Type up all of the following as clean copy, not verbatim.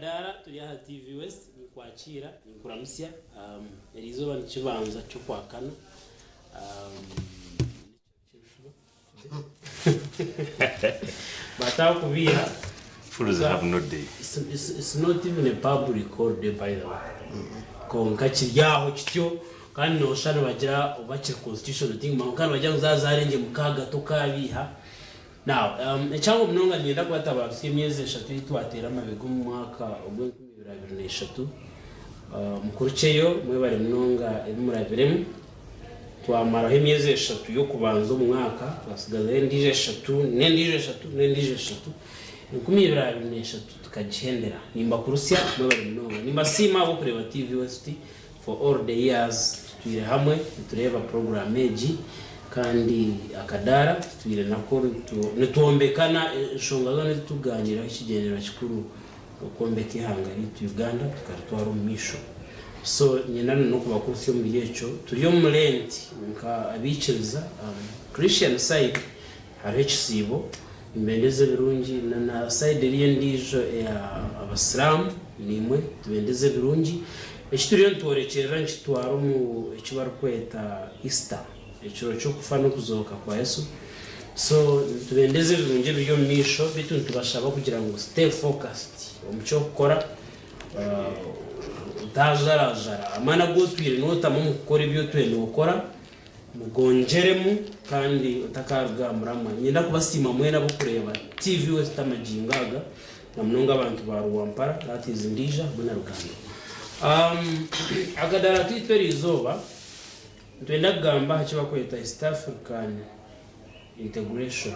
Akadaara turi aha TV West ni kwakira ni kuramsya erizoba nikibanza cyo kwakana bataho kubiha fools have no day. It's not even a public holiday by the way. Konka kiryaho kityo kandi no shano bagira ubakira constitution thing mankano bajya uzazarenge mukaga tokabiha. Now echango mnonga ngenda kwatabarusiye imyezi 3 twatera amabego mu mwaka ubwo 2023 mukuru cyeyo mwe bari mnonga murabiremo twamara imyezi 3 yo kubanza mu mwaka basigaza ndije 3 2023 tukajihendera nimba kurusya mwe bari mnonga nimba sima bo kureba TV West for all the years twire hamwe tureba program eji kandi Akadaara twire nako nituombekana shonga zone tuganira ikigenero kikuru okombeke hangari tu Uganda tukatwara umisho so nyenana no kubakurusyo mu yecho turiyo murenti nka abiciriza Christian side hari ekisibo imbendeze birungi na side riyendijo ya abaslam nimwe tubendeze birungi ekituriyo ntorekera nkitwara mu ekibaro kweta Easter ekiro cyo kufa no kuzoka kwa Yesu so tubendeze birungi byo misho bitu tubashaba kugira ngo stay focused omucyo gukora utajarajara amana gotwire nota mu gukora ibyo twende gukora mugongeremu kandi utakarga murama nyenda kubasima mwena bo kureba TV West amajingaga na mnonga abantu ba Ruwampara that is ndija buna Ruganda Akadaara twitwera izoba twenda gamba hakiba kweta East African integration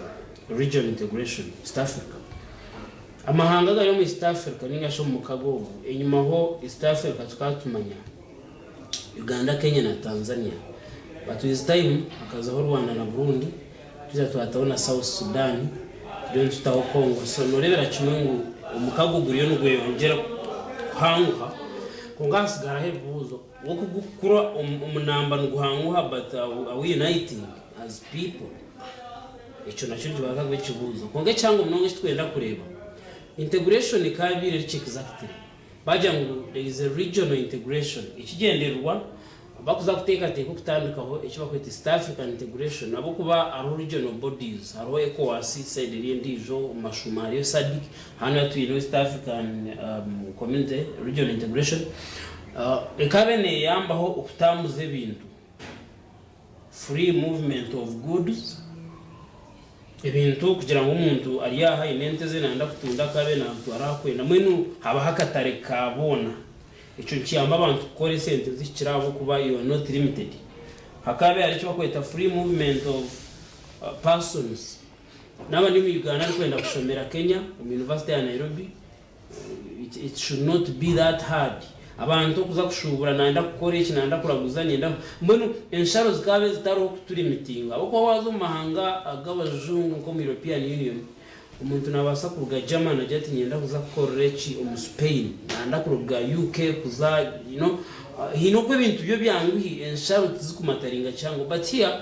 regional integration East Africa amahanga gari mu East Africa ningasho mu kago enyuma ho East Africa tukatumanya Uganda Kenya na Tanzania but this time akaza ho Rwanda na Burundi tuza twataona South Sudan don tutaho Congo so norebera kimungu umukago guriyo n'ugwe yongera kuhanguha kongasigara hebuzo wo kugukura umunamba nguhanguha but we uniting as people ico naco kibaga gwekibuzo konge cyangwa mnonge twenda kureba integration kabire exactly baje ngo there is a regional integration ikigenderwa bakuza kuteka kutandikaho ikiba kwita East African integration abo kuba ari regional bodies haro ECOWAS side riyendijo mashumari SADC hano tu East African community regional integration ekabene yambaho ukutamuze bintu free movement of goods ebintu kugira ngo umuntu ari yaha inenteze nanda kutunda kabe na twarakwenda mwenu haba hakatare kabona ico cyamba abantu kore sente zikirabo kuba you are not limited hakabe ari cyo bakweta free movement of persons naba ni mu Uganda ari kwenda kushomera Kenya mu University ya Nairobi it should not be that hard abantu kuza kushubura nanda gukora iki nanda kuraguza nenda mbonu insharo zikabe zitaro kuturi mitinga uko wazo mahanga agabajungu ko mu European Union umuntu nabasa kuruga German ajati nyenda kuza korechi mu Spain nanda kuruga UK kuza hino ko bintu byo byanguhi insharo tizikumataringa cyangwa but here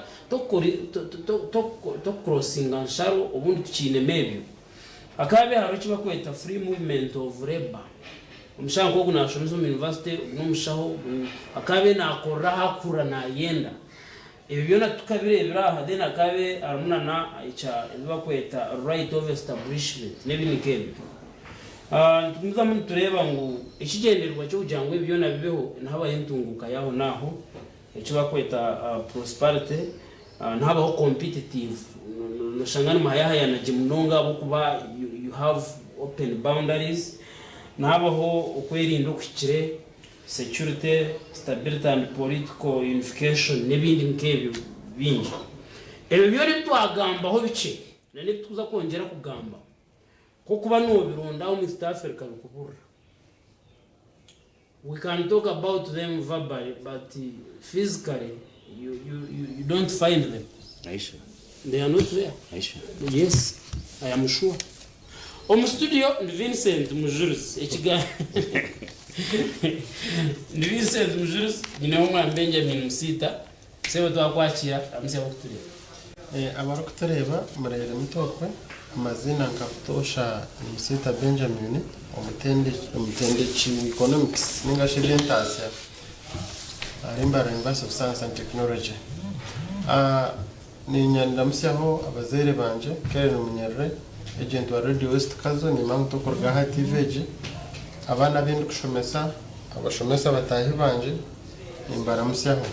to crossing insharo ubundi tukine mebyo akabe haro kiba kweta free movement of labor umushango ko kunashomeza mu university n'umushaho akabe nakora hakura na yenda ibi byona tukabirebera aha dena akabe arunana ica biba kweta right of establishment nebini kebe tumuza mu tureba ngo ikigenderwa cyo kujangwe byona bibeho nahabaye ntunguka yaho naho icyo bakweta prosperity nahabaho competitive noshangana mahaya na jimnonga abo kuba you have open boundaries nabaho ukwerinda ukikire security stability and political unification nebindi nkebyo bingi byo ni twagamba ho bice nane tuza kongera kugamba ko kuba no bironda mu East Africa kubura we can talk about them verbally but physically you don't find them. Aisha, they are not there. Aisha, yes, I am sure. Studio ni Vincent Mujurizi ekiga ni Vincent Mujurizi ni umwana Benjamin Musiita sebo twakwakira amse bakutureba abarukutureba murere mutokwe amazina nkakutosha Musiita Benjamin omutendechi Economics ninga omuby'entaasya ari Mbarara University of Science and Technology. Ninyandamusyaho abazere banje Karen Munyarre agent wa Radio West Kazo ni mangu tokorga ha TV abana bindi kushomesa abashomesa batahi banje nimbaramusyaho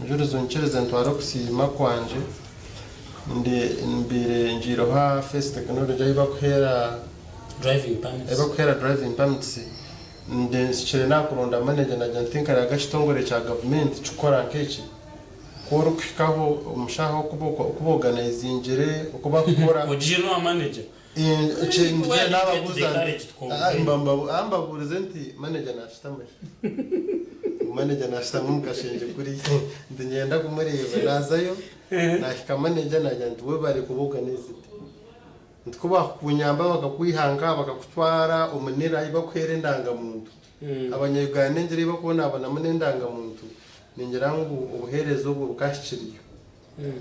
Mujurizi nchereza ntwara kusima kwanje mbere njiro ha first technology ibakuhera driving permits ndenshire nakuronda manager na jantinka ya gashitongore cha government chukora nkechi koro kushikaho umushaho kuboganize injire ukubakora ujino manager nje nababuza amba presenti manager na shitamaje manager na shitamu kashenje kuri ndengenda kumureba nazayo nashika manager na jantu we bari kuboganize ndikuba kunyamba bakakwihanga bakakutwara umunira ibakwere ndangamuntu abanyayuganda ngire bakubona abana ndangamuntu ningira ngo ubuherezo bwo bukashikiriyo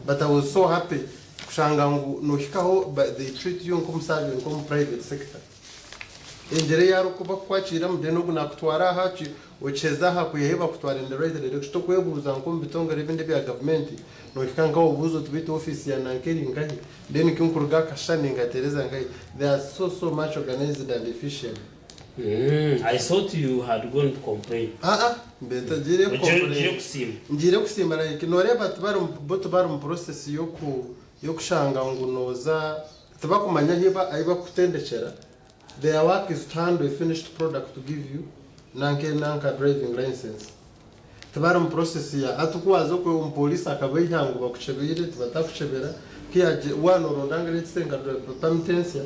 but I was so happy kushanga ngo noshikaho they treat you nk'umusaje nko private sector ingere yaro kuba kwakira mudeno kunakutwara hachi ucheza hakuyeba kutwara in the right direction to kwebuza ngo bitonga rebinde bya government noshikanga ubuzo tubite office ya nankeri ngahi then kinkuruga kashani ngatereza ngahi they are so much organized and efficient. I thought you had gone to complain. Mbeta njire kusima like noreba tubaru mu process yo kushanga ngo noza tubakumanya hiba aiba kutendekera. Their work is to handle a finished product to give you nanka driving license. Tubaru mu process ya atukwazo ko umupolisi akabayihango bakuchebere tubatakuchebera kiyaje wanoronanga litsenga permitensia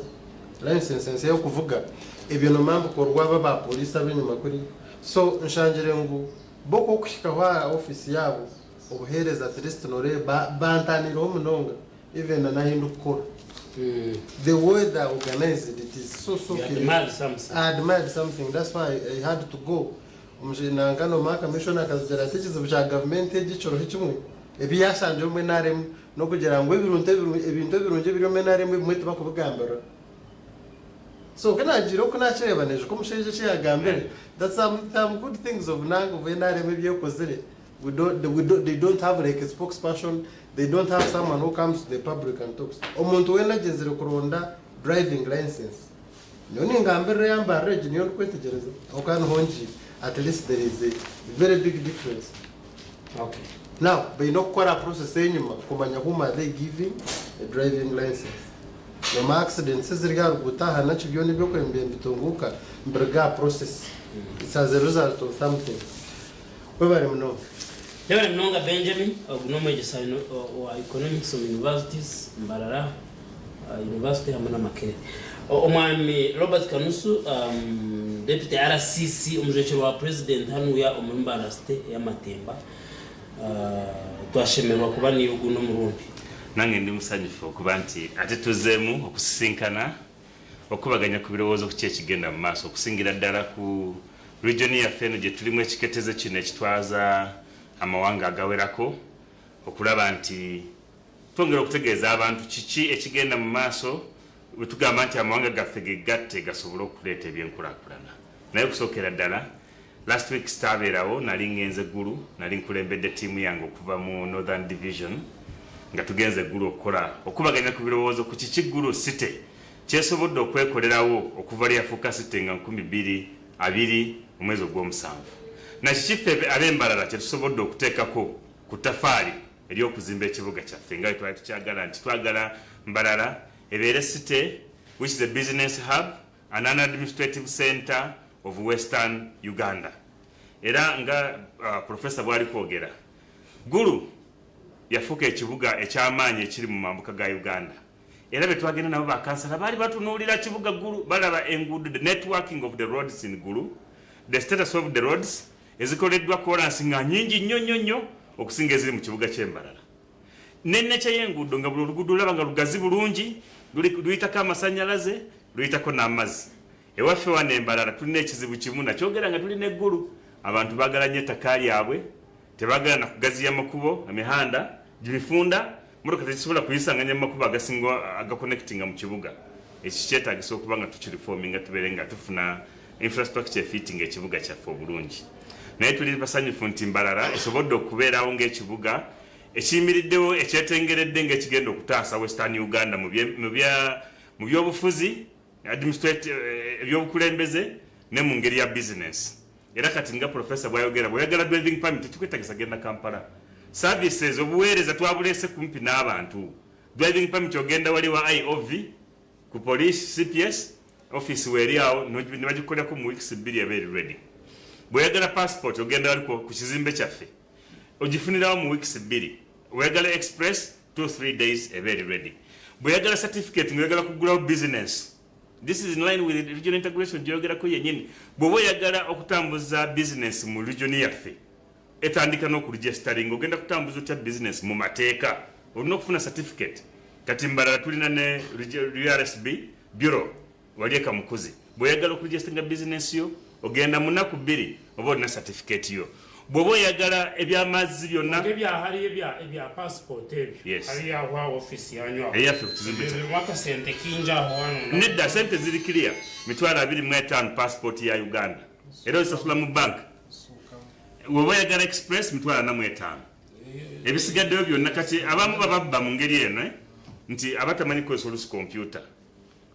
license yo kuvuga ibintu mpamvu korwa baba polisi abinyuma kuri so nshanjire ngo boko kushika wa office yabo ubuhereza at least nore bantaniro munonga even na hindu kora the way they organized it is so I admired something that's why I had to go umjinangano maka mission akazugera tekizo bya government egicoro hikimwe ebiyashanje umwe narem no kugera ngo ibintu birunje biri umwe narem mwete bakubugambara. So can I jiro kuna cheba nejo kumusheje cyagambere that's some good things of nango venare maybe yokozere they don't have like a spokesperson, they don't have someone who comes to the public and talks omuntu wena genzere kuronda driving license noni ngambere yamba rege niyo kwetegereza okana honji at least there is a very big difference. Okay, now they no kora process enyuma kumanya whom are they giving a driving license. No accidents ziriga gutaha nacho byone byo kwembye bitunguka mberga process it's as a result of something. Webare mno Benjamin ognomeje wa economics of universities Mbarara University hamana makere omwami Robert Kanusu deputy RCC umujekero wa president hanu ya Mbarara City ya Matemba twashemerwa kuba ni uguno murundi nange ndi musanyifo kuba nti ate tuzemu okusisinkana okubaganya ku birowoozo ku kyekigenda mu maaso okusingira ddala ku region ya Feno gye tulimu ekiketeze kino ekitwaza amawanga agawerako okulaba nti twongera okutegeeza abantu kiki ekigenda mu maaso bwe tugamba nti amawanga gaffe gegatte gasobola okuleeta ebyenkulaakulana naye okusookera ddala last week sitabeerawo nali ngenze eggulu nali nkulembedde ttiimu yange okuva mu Northern Division nga tugenze eggulu okukola okubaganya ku birowoozo ku kiki ggulu site kyesobodde okwekolerawo okuva lyafuuka site nga 2020 omwezi ogw'omusanvu nakikiffe ab'Embarara kyetusobodde okuteekako ku tafaali ery'okuzimba ekibuga kyaffe nga twali tukyagala nti twagala Mbarara ebeere site which is a business hub and an administrative center of Western Uganda. Era nga professor bwali kwogera ggulu yafuka ekibuga ekyamaanyi ekiri mu mambuka ga Uganda. Era betwagenda nabo bakansala bali batunuulira kibuga ggulu balaba enguudo the networking of the roads in Gulu, the status of the roads ezikoleddwa kolansi nga nyingi nnyo okusinga eziri mu kibuga ky'Embarara. N'ennecha y'enguudo nga buli oluguudo olaba nga lugazi bulungi luyitako amasannyalaze luyitako n'amazzi. Ewaffe wano Embarara tulina ekizibu kimu nakyogera nga tulina eggulu abantu baagala nnyo ettaka lyabwe tebaagala na kugaziya makubo emihanda gibifunda motoka tezisobola kuyisanganya mu makubo agasinga agaconnectinga mu kibuga ekikyetaagisa okuba nga tukiriforminga tubeere nga tufuna infrastructure fitting ekibuga kyaffe obulungi naye tuli basanyufu nti Mbarara esobodde okubeerawo ng'ekibuga ekiyimiriddewo ekyetengeredde ng'ekigenda okutaasa Western Uganda mu byobufuzi ebyobukulembeze ne mu ngeri ya business era kati nga professor bw'ayogera driving permit tukwetagisa genda Kampala services obuweereza twabuleese kumpi n'abantu driving permit ogenda wali wa IOV ku police CPS office weeri awo ne bagikolerako mu weeks 2 ebeeri ready bw'oyagala passport ogenda wali ku kizimbe kyaffe ogifunirawo mu weeks 2 bw'oyagala express 2-3 days ebeeri ready bw'oyagala certificate ng'oyagala kugulawo business. This is in line with the regional integration gyogerako yennyini bw'oba oyagala okutambuza business mu region yaffe etandika n'okuregistering ogenda kutambuza otya business mu mateeka olina okufuna certificate kati Mbarara tulina ne RSB bureau wali Kamukuzi bw'oyagala okuregisteringa business yo ogenda mu nnaku 2 oba olina certificate yo bw'oba oyagala ebyamazzi byonna ebya passport ebyo ali aho office yanyu eyaffe ku kizimbe mwaka sente kinja aho wano nedda sente ziri clear 25 passport ya Uganda era osasula mu bank bw'oba oyagala express 25 ebisigaddeyo byonna kati abamu bababba mu ngeri eno nti abatamanyi kukozesa olusi computer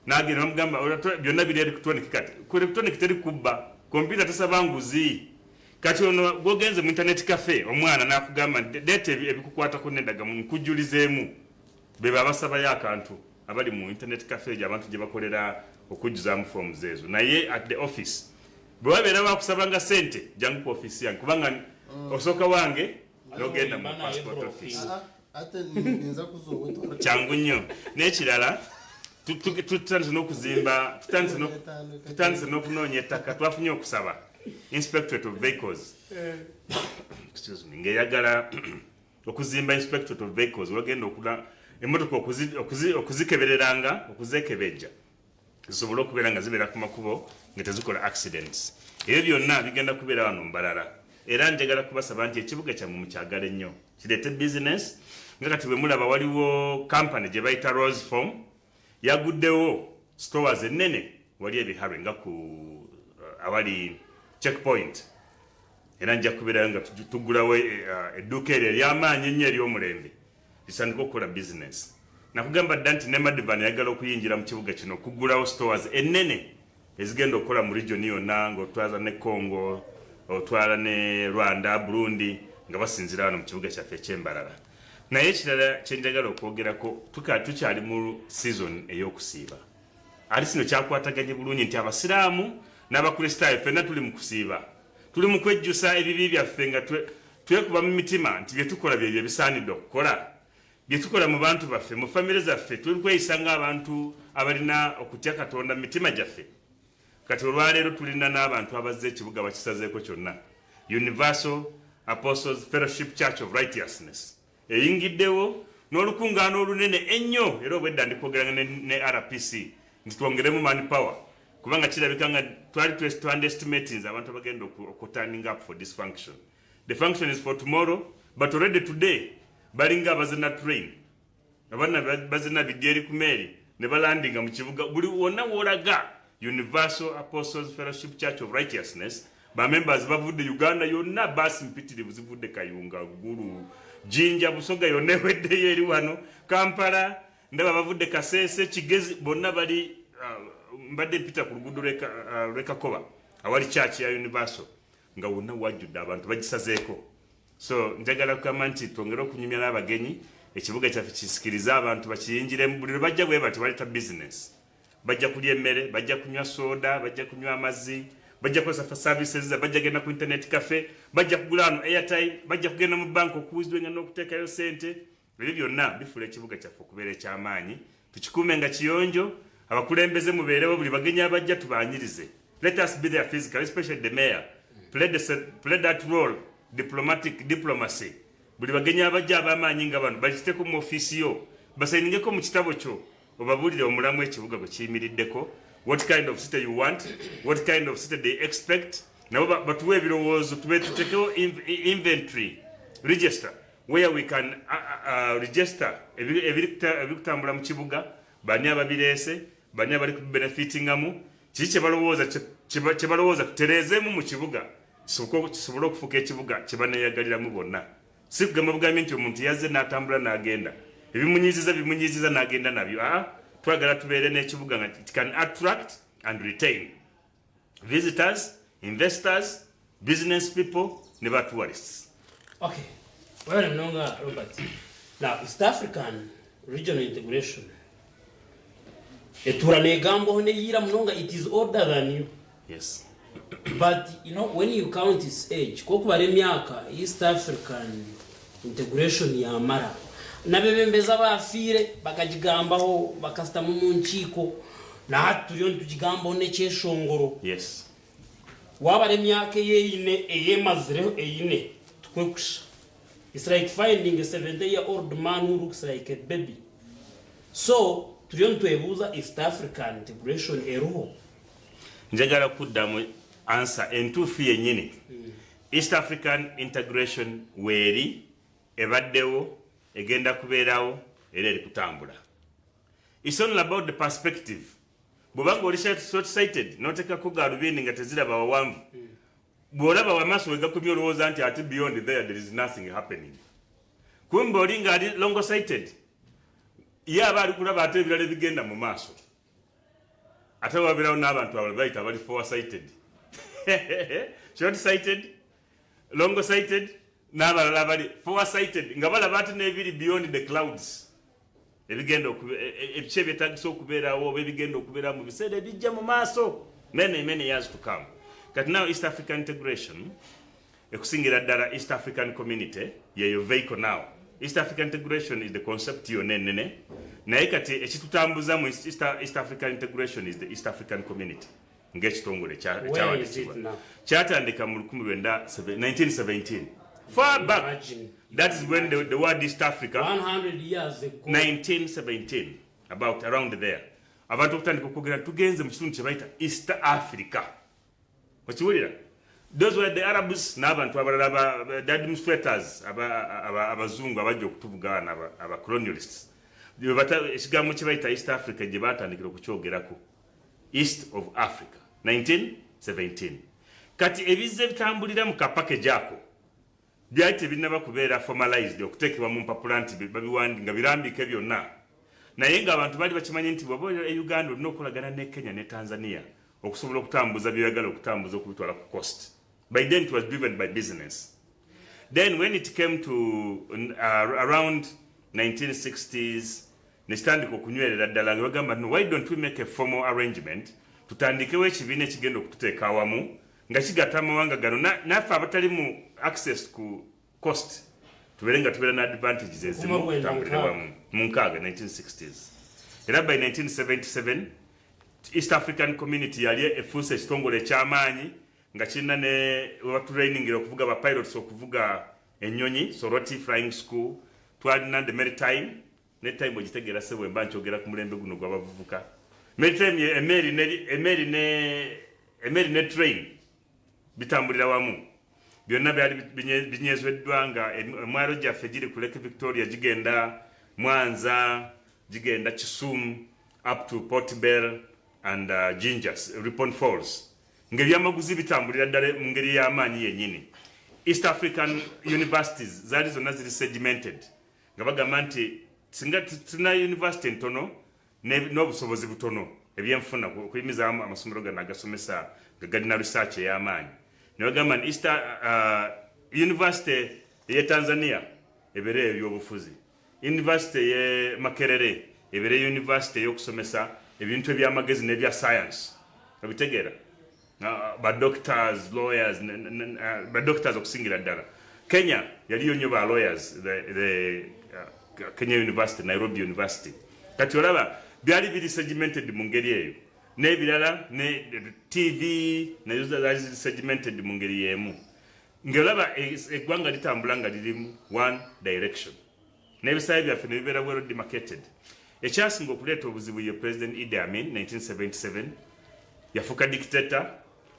nagenda bamugamba byonna biri electronic kati ku electronic teri kubba computer tesaba nguzi kati ono gwogenze mu internet cafe omwana nakugamba dete ebikukwatako nendaga nkujjulizeemu beba abasaba yakantu abali mu internet cafe gye abantu gye bakolera okujjuzaamu forms ezo naye at the office bwe wabeera bakusabanga sente jangu ku office yange kubanga osooka wange n'ogenda mu passport office kyangu nnyo n'ekirala tutandise n'okuzimba tutandise n'okunoonya ettaka twafunye okusaba inspectorate of vehicles ng'eyagala okuzimba inspectorate of vehicles wagenda okula emmotoka okuzikebereranga okuzeekebejja zisobole okubeera nga zibeera ku makubo nga tezikola accidents ebyo byonna bigenda kubeera wano Mbarara era njagala kubasaba nti ekibuga kyammwe mukyagala ennyo kireete business nga kati bwe mulaba waliwo company gye bayita Rose Form yaguddewo stores ennene wali ebiharwe nga ku awali checkpoint era nja kubeerayo nga tugulawo edduuka eryo ery'amaanyi ennyo ery'omulembe lisandika okukola business nakugamba dda nti ne Madivan yagala okuyingira mu kibuga kino okugulawo stores ennene ezigenda okukola mu region yonna ng'otwaza ne Congo otwala ne Rwanda Burundi nga basinzira wano mu kibuga kyaffe eky'Embarara naye ekirala kyenjagala okwogerako tukyali mu season ey'okusiiba ali sino kyakwataganye bulungi nti abasiraamu n'abakristaayo ffenna tuli mu kusiiba tuli mu kwejjusa ebibi byaffe nga twekuba mu mitima nti bye tukola byebyo bisaanidde okukola bye tukola mu bantu baffe mu famire zaffe tuli kweyisa ng'abantu abalina okutya Katonda mu mitima gyaffe kati olwaleero tulina n'abantu abazze ekibuga bakisazeeko kyonna Universal Apostles Fellowship Church of Righteousness eyingiddewo n'olukungaana olunene ennyo era obwedda ndikwogeranga ne RPC nti twongeremu manpower kubanga kirabika nga twali underestimating abantu abagenda turning up for this function. The function is for tomorrow, but already today balinga bazina train abana bazina bidyeri kumeri ne balandinga mu kibuga buli wonna wolaga Universal Apostles Fellowship Church of Righteousness ba members bavudde Uganda yonna basi mpitirivu zivudde Kayunga Gulu Jinja Busoga yonna wedde yeri wano Kampala ndaba bavudde Kasese Kigezi bonna bali mbadde mpita ku luguudo lw'e Kakoba awali church ya Universal nga wonna wajjudde abantu bagisazeeko. So njagala kugamba nti twongere okunyumya n'abagenyi ekibuga kyaffe kisikiriza abantu bakiyinjiremu buli lwe bajja bwe bati baleta business bajja kulya emmere bajja kunywa soda bajja kunywa amazzi bajja kukozesa services bajja genda ku internet cafe bajja kugula ano airtime bajja kugenda mu bank okuwuzibwenga n'okuteekayo sente ebyo byonna bifuula ekibuga kyaffe okubeera eky'amaanyi tukikuume nga kiyonjo abakulembeze mubeerewo buli bagenyi abajja tubaanyirize. Let us be there physically, especially the mayor. Play that role, diplomacy. Buli bagenyi abajja ab'amaanyi nga bano bakiteeko mu ofiisi yo basayiningeko mu kitabo kyo obabuulire omulamu ekibuga gwe kiyimiriddeko, what kind of city you want, what kind of city they expect. Nabo batuwe ebirowoozo tuteekewo inventory register where we can register ebikutambula mu kibuga bani ababireese bani abali kubenefitingamu kiki kyebalowooza tutereezeemu mu kibuga kisobole okufuuka ekibuga kyebaneeyagaliramu bonna si kugamba bugambye nti omuntu yazze n'atambula n'agenda ebimunyiiziza n'agenda nabyo twagala tubeere n'ekibuga nga it can attract and retain visitors, investors, business people, never tourists. Okay. Well, Robert. Now, East African regional integration. It is older than you. Yes. But you know, when you count its age, East African integration ya mara. Nabembeza bafire bakajigambaho bakasta mu nchiko na hatuyo tujigambaho nekyeshongoro. Yes. Wabare myaka yeine eyemazireho eyine tukwekusha. It's like finding a 70-year-old man who looks like a baby. So tuliyo twebuza East African integration eruho. Njagala kuddamu answer entuufu yennyini. East African integration weeri ebaddewo egenda kubeerawo era eri kutambula. It's all about the perspective. Bw'obanga oli short-sighted n'oteekako gaalubindi nga teziraba wawanvu bw'olaba wamaaso wegakumya olowooza nti ate beyond there is nothing happening. Kumbe oli nga ali long-sighted ye aba ali kulaba ate ebirala ebigenda mu maaso ate wabeerawo n'abantu abo bayita bali foresighted. Short-sighted, long-sighted n'abalala bali foresighted nga balaba ate n'ebiri beyond the clouds ebigenda ebice byetagisa okubeerawo oba ebigenda okubeera mu biseera ebijja mu maaso many years to come. Kati now East African integration ekusingira ddala East African community yeyo vehicle now. East African integration is the concept yonenene naye kati ekitutambuza mu East African integration is the East African community ng'ekitongole ekyawandiikibwa kyatandika mu 1917 far back. Imagine. That is when the word East Africa 100 years ago 1917 about around there abantu okutandika okwogera tugenze mu kitundu kye bayita East Africa okiwulira. Those were the Arabs n'abantu abalala the administrators abazungu abajja okutuvugaana aba colonialists ekigambo kye bayita East Africa gye baatandikira okukyogerako East of Africa 1917. Kati ebizze bitambulira mu kapackage ako byali tebinnaba kubeera formalized okuteekebwa mu mpapula nti babiwandi nga birambike byonna naye ng'abantu baali bakimanyi nti bw'oba Uganda olina okolagana ne Kenya ne Tanzania okusobola okutambuza byeyagala okutambuza okubitwala ku coast. By then it was driven by business. Then when it came to around 1960s netandika okunywerera ddala nga bagamba no, why don't we make a formal arrangement tutandikewo ekibiina ekigenda okututeeka awamu nga kigatta amawanga gano naffe abatali mu access ku coast tubeere nga tubeera n'advantages ezimu tutambulire wamu mu nkaaga 1960s. Era by 1977 East African community yali efuuse ekitongole eky'amaanyi nga kirina ne webatulainingira okuvuga ba pilots okuvuga ennyonyi Soroti Flying School. Twalina the maritime netime ogitegeera se bwe mba nkyogera ku mulembe guno gw'abavubuka. Maritime emeri ne train bitambulira wamu byonna byali binyezweddwa nga emwalo gyaffe giri ku Lake Victoria gigenda Mwanza gigenda Kisumu up to Port Bell and Gingers, Ripon Falls. Ng'ebyamaguzi bitambulira ddala mu ngeri y'amaanyi yennyini. East African universities zaali zonna ziri segmented nga bagamba nti singa tulina university ntono n'obusobozi butono ebyenfuna okuyimiza amasomero gano agasomesa nga galina research ey'amaanyi ne bagamba nti East University y'e Tanzania ebeere ebyobufuzi, University y'e Makerere ebeere university y'okusomesa ebintu eby'amagezi n'ebya science obitegeera ba doctors, lawyers, ba doctors okusingira ddala. Kenya yaliyo nnyo ba lawyers, the Kenya University, Nairobi University. Kati olaba byali biri segmented mu ngeri eyo n'ebirala ne TV nayo zaali segmented mu ngeri y'emu ng'olaba eggwanga litambula nga liri one direction n'ebisaawe byaffe ne bibeera well demarcated. Ekyasinga okuleeta obuzibu ye President Idi Amin 1977 yafuuka dictator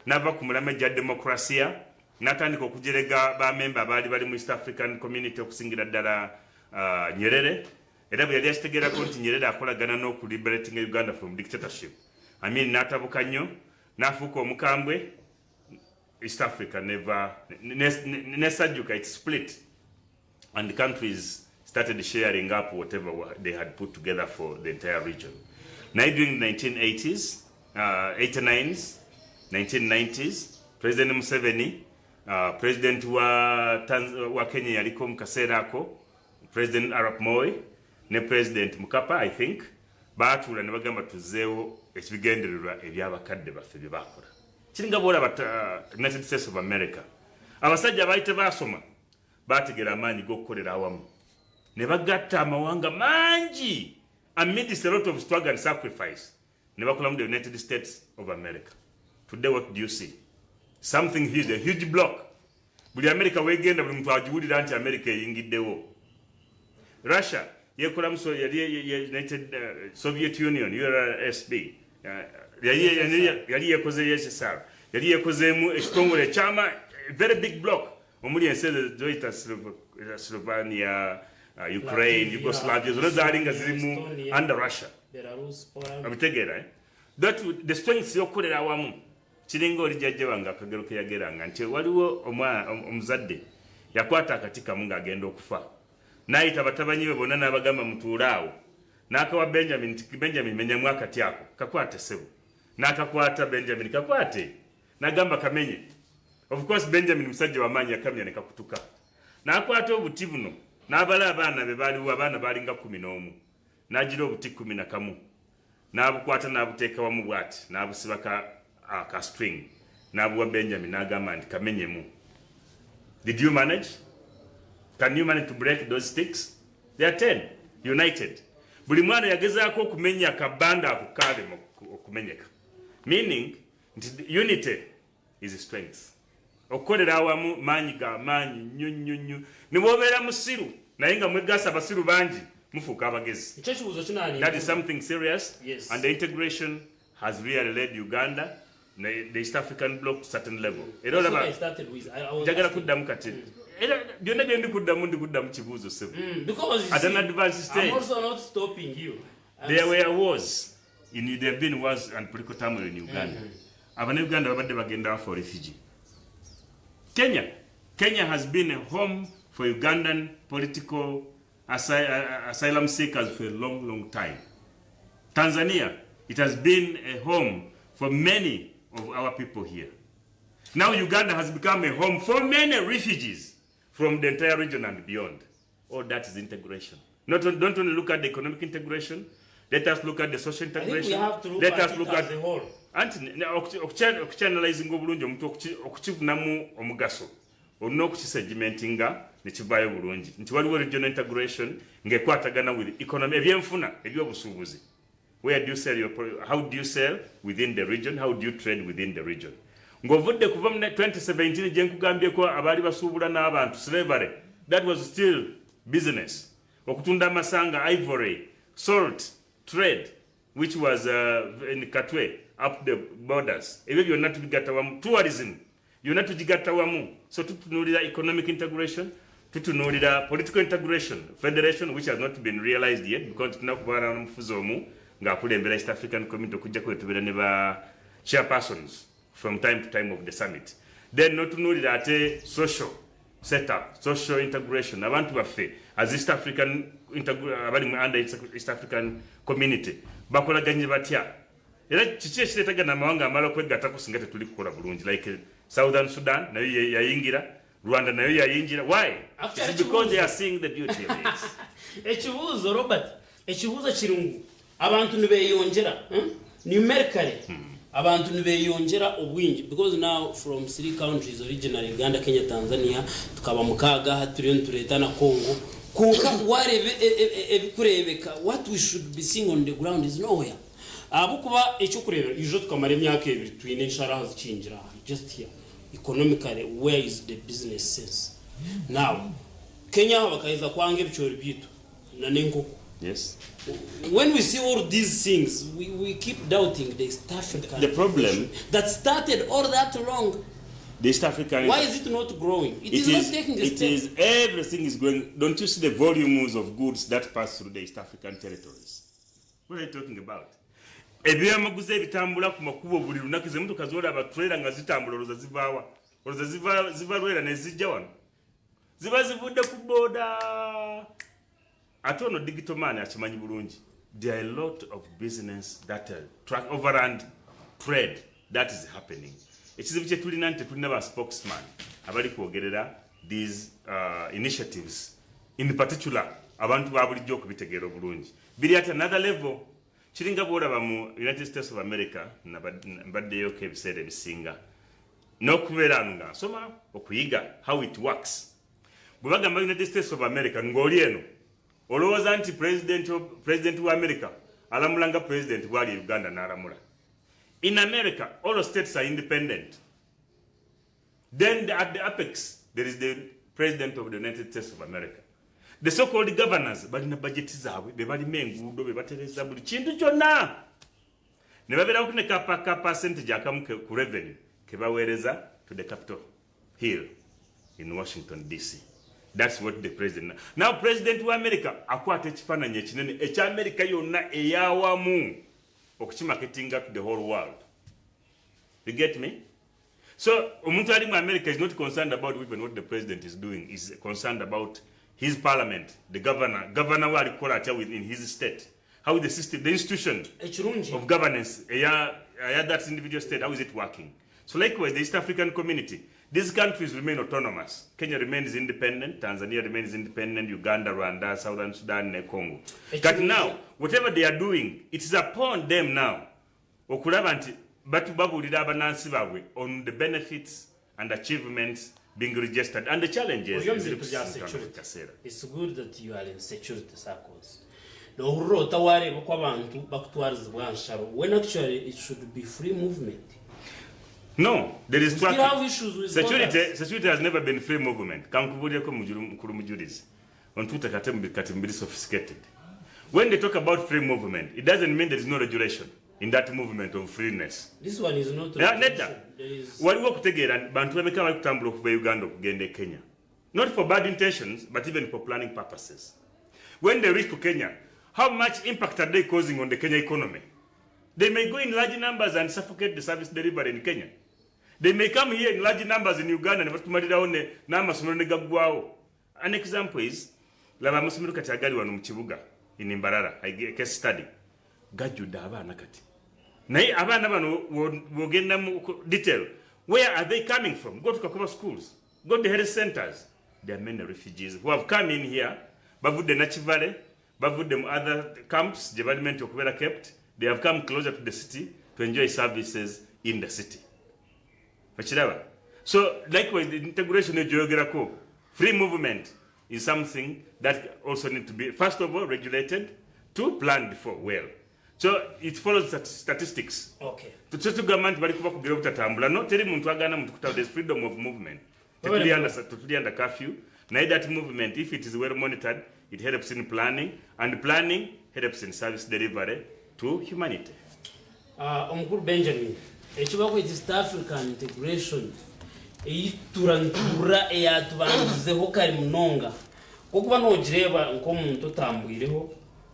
n'ava ku mulama gya demokrasiya natandika okujerega bamemba bali mu East African Community okusingira ddala Nyerere era bwe yali akitegeerako nti Nyerere akolagana n'okuliberating Uganda from dictatorship n'atabuka nnyo n'afuuka omukambwe. East Africa never nesajjuka, it split and the countries started sharing up whatever they had put together for the entire region. Now during the 1980s, 89s, 1990s, President Museveni, President wa Kenya yaliko mu kaseera ako, President Arap Moi ne President Mukapa, I think, baatuula ne bagamba tuzeewo ekibigendererwa ebyabakadde baffe bye bakola. Kiringa bwolaba United States of America. Abasajja baayite baasoma baategera amaanyi g'okukolera awamu. Ne bagatta amawanga mangi amidst a lot of struggle and sacrifice. Ne bakolamu the United States of America. Today what do you see? Something huge, a huge block. Buli America wegenda buli muntu agiwulira nti America eyingiddewo. Russia yekolamu United Soviet Union, URSB. Yali yekoze USSR. Yali yekozeemu ekitongole ekyama very big block. Omuli ensi ezo Slovenia, Ukraine, Yugoslavia, zonna zaalinga zirimu under Russia. Abitegeera, that the strength y'okukolera awamu kiringa oli jjajja wange akagero ke yageranga nti waliwo omuzadde yakwata akati kamu ng'agenda okufa n'ayita batabanyi be bonna n'abagamba mutuulaawo n'akawa Benjamin nti Benjamin menyamu akati ako kakwate ssebo n'akakwata Benjamin kakwate n'agamba kamenye. Of course Benjamin musajja w'amaanyi yakamya ne kakutuka n'akwata obuti buno n'abala abaana be baaliwo abaana baalinga 11 n'agira obuti 11 n'abukwata n'abuteeka wamu bw'ati n'abusiba ka string n'abuwa Benjamin n'agamba nti kamenyemu. Did you manage? Can you manage to break those sticks? They are 10 united. Buli mwana yagezaako okumenya kabanda akukaale okumenyeka. Meaning unity is strength. Okukolera awamu maanyi ga maanyi nnyunnyu ne bw'obeera musiru naye nga mwegasa abasiru bangi mufuuka abagezi. That is something serious. Yes. And the integration has really led Uganda, the East African bloc to certain level. That's what I started with. Njagala kuddamu kati. Byonna bye ndi kuddamu kibuuzo sebo. Because at an advanced stage. I'm also not stopping you. There were wars. There have been wars and political turmoil in Uganda. Uganda babadde bagenda for refugee. Kenya has been a home for Ugandan political asylum seekers for a long time. Tanzania, it has been a home for many of our people here. Now Uganda has become a home for many refugees from the entire region and beyond. All that is integration. Don't only look at the economic integration, let us look at the social integration. I think we have to look at the whole. Okuchannelizing obulungi omuntu okukifunamu omugaso olina okukisegmentinga ne kivaayo bulungi nti waliwo regional integration ng'ekwatagana with economy ebyenfuna ebyobusuubuzi. Where do you sell how do you sell within the region? How do you trade within the region? Ng'ovudde kuva mu 2017 gye nkugambyeko abaali basuubula n'abantu slavery, that was still business. Okutunda amasanga, ivory, salt, trade, which was in Katwe, up the borders. Ebyo byonna tubigatta wamu. Tourism, byonna tugigatta wamu. So tutunuulira economic integration, tutunuulira political integration, federation, which has not been realized yet because tunakubaana n'omufuzi omu ng'akulembera East African Community okujja kwetubeera ne ba chairpersons from time to time of the summit. Then notunuulira ate social setup, social integration. Abantu baffe as East African abali under East African Community bakolaganye batya. Era kiki ekireetagana amawanga amala okwegatta kusinga tetuli kukola bulungi like Southern Sudan nayo yayingira, Rwanda nayo yayingira. Why? It's because they are seeing the beauty of it. Ekibuuzo Robert, ekibuuzo kirungu. Abantu nibeyonjera numerically. Abantu nibeyonjera obwingi because now from 3 countries originally Uganda, Kenya, Tanzania tukaba mukaga turiyo turetana Congo. Konka warebe ebikurebeka what we should be seeing on the ground is nowhere. Abukuba ekyo kurebera ijo tukamara emyaka ebiri twine nshara zikingira just here economically where is the business sense. Now Kenya bakaiza kwanga ebichori bitu na nenkoko. Yes. When we see all these things, we keep doubting the East African the problem that started all that long. The East African... Why is it not growing? It is not taking the step. Everything is growing. Don't you see the volumes of goods that pass through the East African territories? What are you talking about? Ebyamaguzi ebitambula ku makubo buli lunaku ze motoka zolaba trailer nga zitambula oloza zivaawa. Oloza ziva lwera ne zijja wano. Ziba zivudde ku boda. Ate ono digital man akimanyi bulungi. There are a lot of business that track overland trade that is happening. Ekizibu kye tulina nti tulina ba spokesman abali kwogerera these initiatives. In particular, abantu ba bulijjo okubitegeera obulungi. Biri at another level. Kiringa bwolaba mu United States of America mbaddeyo ebiseera ebisinga. N'okubeera nga nsoma okuyiga how it works. Bwe bagamba United States of America ng'oli eno olowooza nti president wa America alamulanga president bwali Uganda n'alamula. In America, all states are independent. Then at the apex, there is the president of the United States of America. The so-called governors, balina budget zaabwe, be balima enguudo, be batereza buli kintu kyonna. Ne babeerawo ne ka percentage akamu ku revenue ke baweereza to the Capitol Hill in Washington, D.C. That's what the president... Now, President wa America akwata ekifaananyi ekinene ekya America yonna eyawamu okukimarketinga to the whole world. You get me? So, omuntu ali mu America is not concerned about even what the president is doing. He's concerned about his parliament, the governor wali kola atya within his state. How the system, the institution of governance, that individual state, how is it working? So likewise, the East African community, these countries remain autonomous. Kenya remains independent, Tanzania remains independent, Uganda, Rwanda, Southern Sudan, and Congo. But now, whatever they are doing, it is upon them now. Okulaba nti batu babulira abanansi babwe on the benefits and achievements being registered and the challenges. It's good that you are in security circles. When actually it should be free movement. No, there is still have issues with security has never been free movement. Kankubuliyeko Mukuru Mujurizi. On Twitter katimbiri sophisticated. When they talk about free movement, it doesn't mean there is no regulation in that movement of freeness. This one is not regulation. Waliwo kutegeera bantu bameka bali kutambula okuva Uganda okugenda e Kenya. Not for bad intentions, but even for planning purposes. When they reach to Kenya, how much impact are they causing on the Kenya economy? They may go in large numbers and suffocate the service delivery in Kenya. They may come here in large numbers in Uganda and batumalirawo n'amasomero ne gaggwawo. An example is, laba amasomero kati agali wano mu kibuga in Mbarara, a case study. Gajjudde abaana kati. Naye abaana bano wogenda mu detail. Where are they coming from? Go to Kakuba schools. Go to the health centers. There are many refugees who have come in here. Bavudde Nachivale, bavudde mu other camps, gye bali meant okubeera kept. They have come closer to the city to enjoy services in the city. So, likewise, the integration of geographical free movement is something that also needs to be, first of all, regulated, two, planned for well. So, it follows statistics. Okay. To government, not telling muntu there's freedom of movement. Totally under curfew. Now that movement, if it is well monitored, it helps in planning, and planning helps in service delivery to humanity. Omukuru Benjamin, ekibaako East African integration eyiturantura eyatubandizeho kali munonga okuba n'ogireba nk'omuntu otambwireho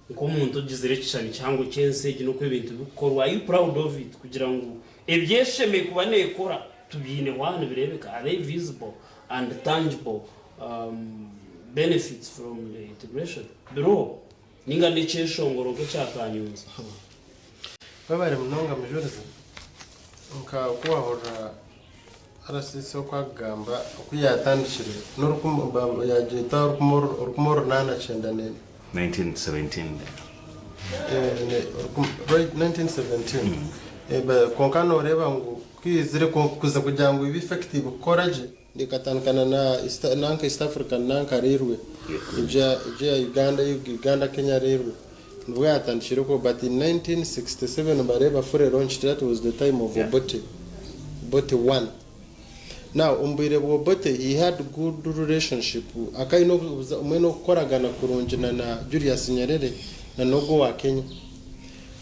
nk'omuntu ogizire ekishani kyangu ky'ensi egi n'oku ebintu bikorwa. Are you proud of it kugira ngu ebyesheme kuba neekora tubyine wano birebeka? Are they visible and tangible benefits from the integration? Biro ninga nekyeshongoro nk'ekyakanyunza babare munonga Mujurizi nka kuwahora RCC okwagamba okuyatandikire n'orukumu yagita orukumu 1917. Right, 1917. Konkano oreba ngu kwizire kuza kugira ngo ibi effective courage nikatankana na East African nanka rirwe ibya Uganda Kenya rirwe nubwo yatandikire ko, but in 1967 bareba for launch, that was the time of Obote 1. Now umbire Obote, he had good relationship akaino umeno koragana kurunjina na Julius Nyerere na nogo wa Kenya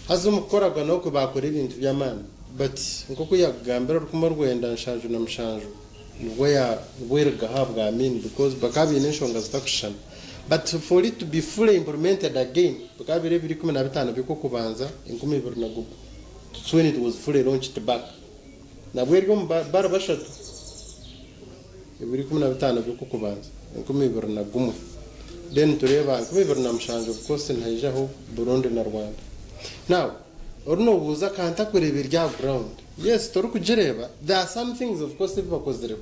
azumukoragana ko bakora ibintu by'amana, but nkoko yagambira rukumo rwenda nshanju na mshanju where ahabwa because bakabi n'enshonga zitakushana. But for it to be fully implemented again, bakabi biri 15 biko kubanza 2020. That's when it was fully launched back. Na bweryo mbara bashatu biri 15 biko kubanza 2021. Then tureba 2007 of course ntayijaho Burundi na Rwanda. Now orno buza kanta kurebera rya ground. Yes, turi kujireba. There are some things of course bibakozere.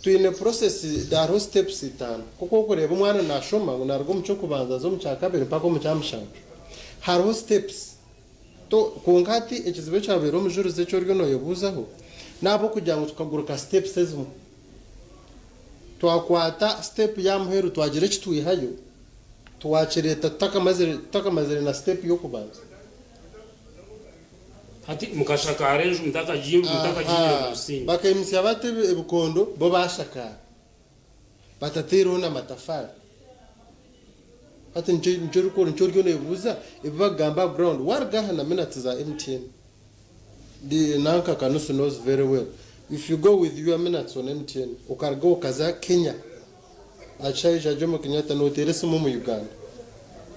To in a process there are steps itanu. Kuko kureba umwana nashoma ngo narwo mucyo kubanza zo mucyakabere pako mucyamushanga. Hariho steps. To kunkati ekizibe cyabero mujurize cyo ryo no yobuzaho. Nabo kugira ngo tukaguruka steps ezo. Twakwata step ya muheru twagire kitwihayo. Twakireta takamazire na step yo kubanza. Hati mukashaka arenje mutakajiye musingi bakayimisi abate ebukondo bo bashaka batatero na matafari hati njuru ko njuru ne buza ibagamba ground wargaha na minutes za MTN the nanka Kanusu knows very well. If you go with your minutes on MTN ukargo kaza Kenya achaisha Jomo Kenyatta no teresa mu Uganda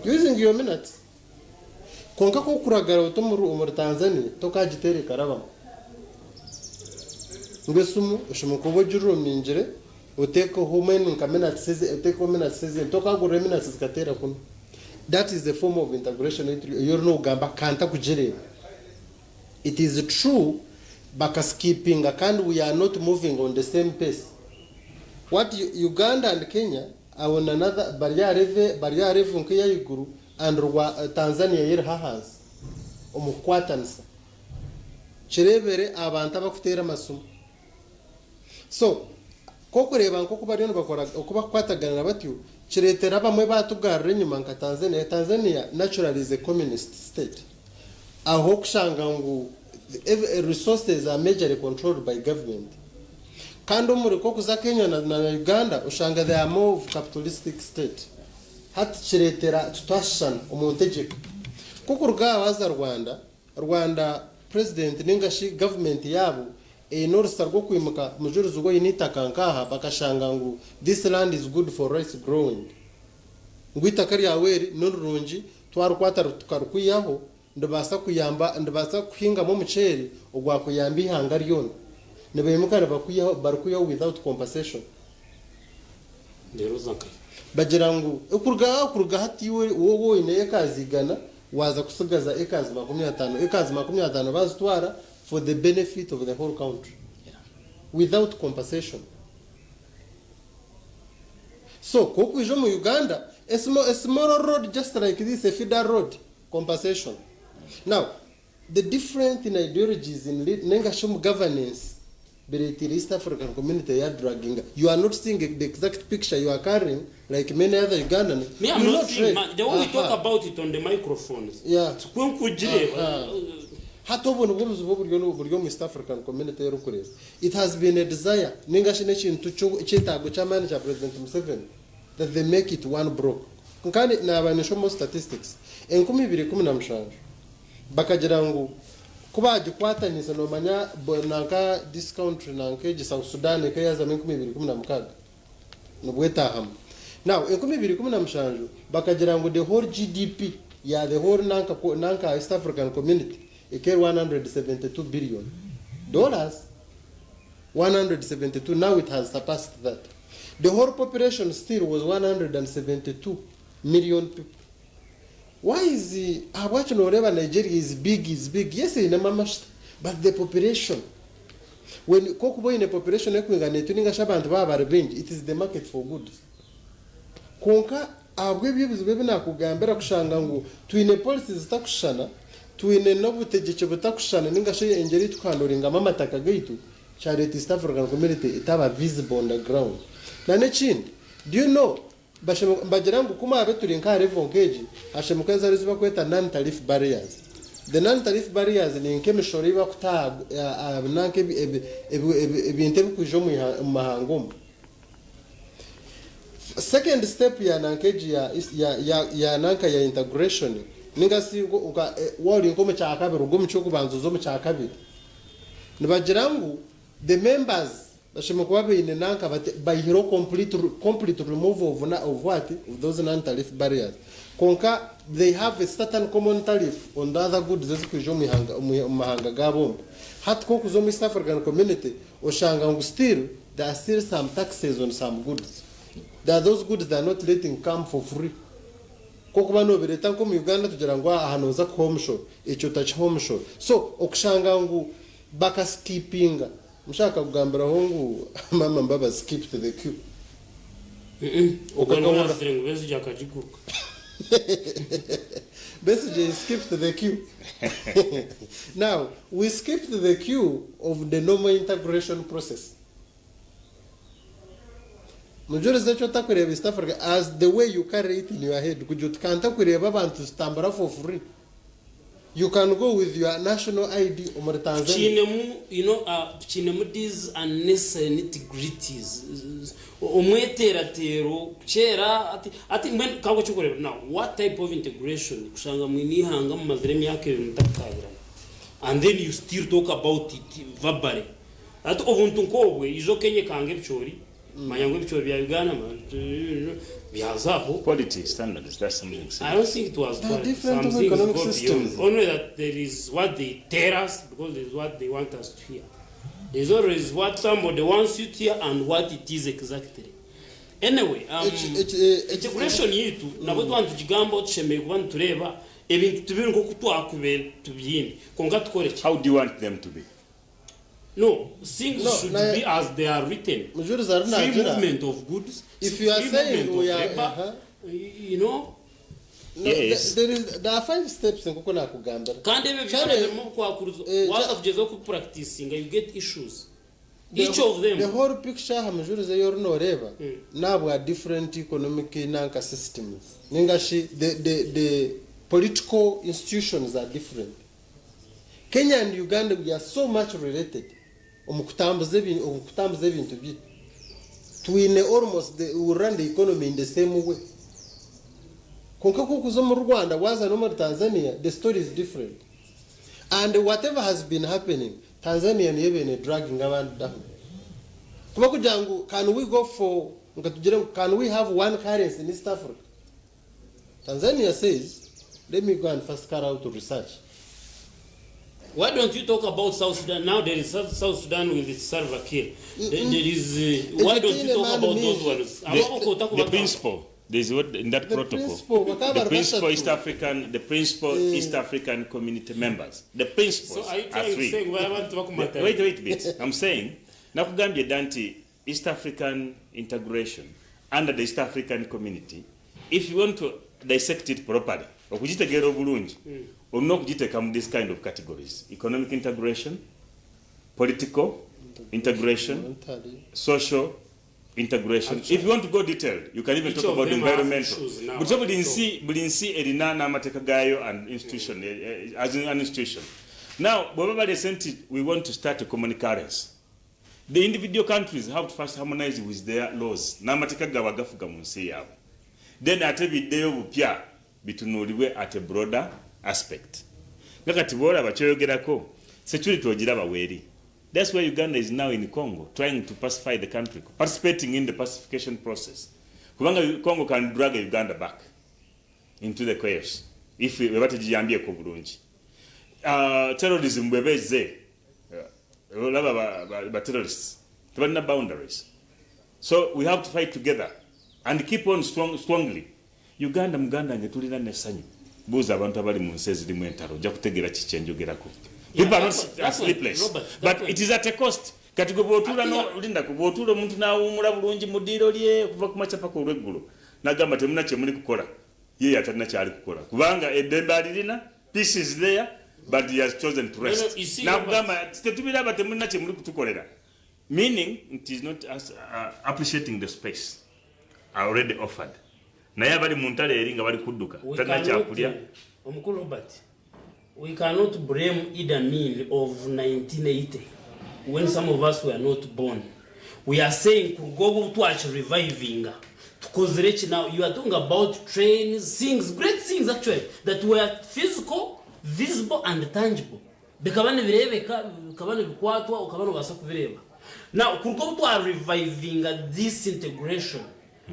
using your minutes konka ko kuragara utomuru umur Tanzania tokajitere karaba ngesumu ushumuko juru minjire uteko human nkamena tseze uteko mena tseze tokagure mena tsikatera kuno. That is the form of integration you're no gamba kanta kujere. It is true bakaskipping and we are not moving on the same pace. What Uganda and Kenya are on another barrier nkiya yiguru and Tanzania yiri hahanze omukwatanisa kirebere abantu abakutera masumo. So kokureba nkoko bari no bakora okuba kwatagana batyo kiretera bamwe batugarira nyuma nka Tanzania naturally is a communist state aho kushanga ngo resources are majorly controlled by government. Kando muri ko kuza Kenya na Uganda ushanga they are more of capitalistic state. Hati kiretera tutashana umuntegeko kuko rwabaza Rwanda president ningashi government yabo norsa rwo kwimuka mujurizo go yinitaka nkaha bakashanga ngo this land is good for rice growing ngwita kari yaweri nurunji twarukwata tukarukuyaho ndabasa kuhinga mu muceri ogwa kuyamba ihanga ryone nebeyimukana bakuyaho without compensation. Ndero zaka bagira ngo kurga hati wowe ine ekazigana waza kusigaza ekazi 50 bazitwara for the benefit of the whole country without compensation. So koku ijo mu Uganda a small road just like this, a feeder road, compensation. Now the different in ideologies in Nengashum governance but the East African community are dragging. You are not seeing the exact picture you are carrying like many other Ugandans. Me, I'm not seeing the way we talk about it on the microphones. Yeah. East African community. It has been a desire to manage President Museveni that they make it one block. Nkani na abanishomo statistics. Enkumi biri 17. Bakajirangu kuba gikwatanyisa no manya bonanka discount nanke South Sudan ke yaza 2016 no bwetaham. Now 2017 bakajirangu the whole GDP ya the whole nanka East African community eke $172 billion. 172. Now it has surpassed that. The whole population still was 172 million people. Why is the watching whatever Nigeria is big? Yes, in a mamash, but the population. When you cook in a population, it is the market for goods. Konka abwebibuzi kugambera kushangangu twine policies takushana twine nobutegeche butakushana ningashe engeri twandoringa mamataka gaitu charity East African community itaba visible on the ground. Na nechin, do you know bajirangu kuma abeturi nka revongeji ashemukaza riziba kweta non-tariff barriers. The non-tariff barriers ni nkemishori bakuta nanke ebintu bikujo mu mahangom. Second step ya nankeji ya nanka ya integration ningasi wali nkome cha kabiri ugomu cyo kubanza zo mu cha kabiri. Nibajirangu the members bashima kuba beine nanka by hero complete removal of what of those non-tariff barriers konka they have a certain common tariff on the other goods ezikujo mahanga gabo hat ko kuzo East African community oshanga ngu still there are still some taxes on some goods. There are those goods that are not letting come for free. Koko bano bereta ko mu Uganda tugira ngo ahanoza ku home show echo touch home show. So okushanga ngu baka skippinga mushaka kugambira hongu mama mbaba skip to the queue. Okanga string bese jakajikuka. Basically skip to the queue. Now, we skipped the queue of the normal integration process. Mujurizi echo takureba East Africa as the way you carry it in your head. Kujutkanta kureba abantu stambara for free. You can go with your national ID or Tanzania. Chinemu, you know, chinemu these unnecessary nitty-gritties. Omwetera tero, chera, ati when kago chukureba. Now, what type of integration? Kushanga mwini hanga mazremi yake mtakaira. And then you still talk about it verbally. Ati obuntu nkobwe izo kenye kange bichori. Mayango bichori bya Uganda quality standards, that's something. I don't think it was different economic systems. Only that there is what they tell us because there is what they want us to hear. There's always what somebody wants you to hear and what it is exactly. Anyway, integration yitu nabo twantu kigambo tushemeye kubantu tureba ebintu tubiri nko kutwakubera tubyine konga tukore. How do you want them to be? No, things should be as they are written. Free movement of goods. If you are saying we are, you know, yes. There are 5 steps in Kokona Kugamba. Can't even practicing, you get issues. Each of them. The whole picture, now we are different economic systems. The political institutions are different. Kenya and Uganda, we are so much related. We almost we run the economy in the same way. Rwanda was a normal Tanzania, the story is different. And whatever has been happening, Tanzania and even dragging around down. Can we go for, can we have one currency in East Africa? Tanzania says, let me go and first carry out research. Why don't you talk about South Sudan? Now there is South Sudan with its Salva Kiir. There is. Why don't you talk about those ones? The principle. There is what in that protocol. The principal East African. The principal East African community members. The principles are three. Saying, wait a bit. I'm saying. Nakugambye danti East African integration under the East African community. If you want to dissect it properly, okujitegera obulungi. Not this kind of categories: economic integration, political integration, social integration. Actually, if you want to go detailed, you can even talk about environmental. But we didn't see Erina Mateka and institution as an institution. Now, we want to start a common currency. The individual countries have to first harmonize with their laws. Then at every day we bitunuliwe at a broader aspect. Nakati bora bachoyogerako security ogiraba weri. That's why Uganda is now in Congo trying to pacify the country, participating in the pacification process. Kubanga Congo can drag Uganda back into the chaos if we batijiyambye ko bulungi. Terrorism bwebeze ba terrorists. There are no boundaries. So we have to fight together and keep on strongly. Uganda muganda ngetulina nesanyu. Buza abantu abali mu nsezi limu entaro ja kutegera kichenjogerako. People are not sleepless. But it is at a cost. Kati go botula no linda ku botula omuntu na umula bulungi mudiro lye kuva ku machapa ko lweggulo. Nagamba temuna kye muli kukola. Ye atalina kyali kukola. Kubanga edemba alina peace is there but he has chosen to rest. Na kugamba tetubira batemuna kye muli kutukolera. Meaning it is not appreciating the space already offered. Naye bali muntale eringa bali kudduka tana kyakulya omukulu Robert, we cannot blame Idi Amin of 1980 when some of us were not born. We are saying go to actually reviving because rich now you are talking about trains, things, great things actually that were physical, visible and tangible. Bekabane birebeka, kabane bikwatwa ukabane basa kubireba. Now, to are reviving this integration.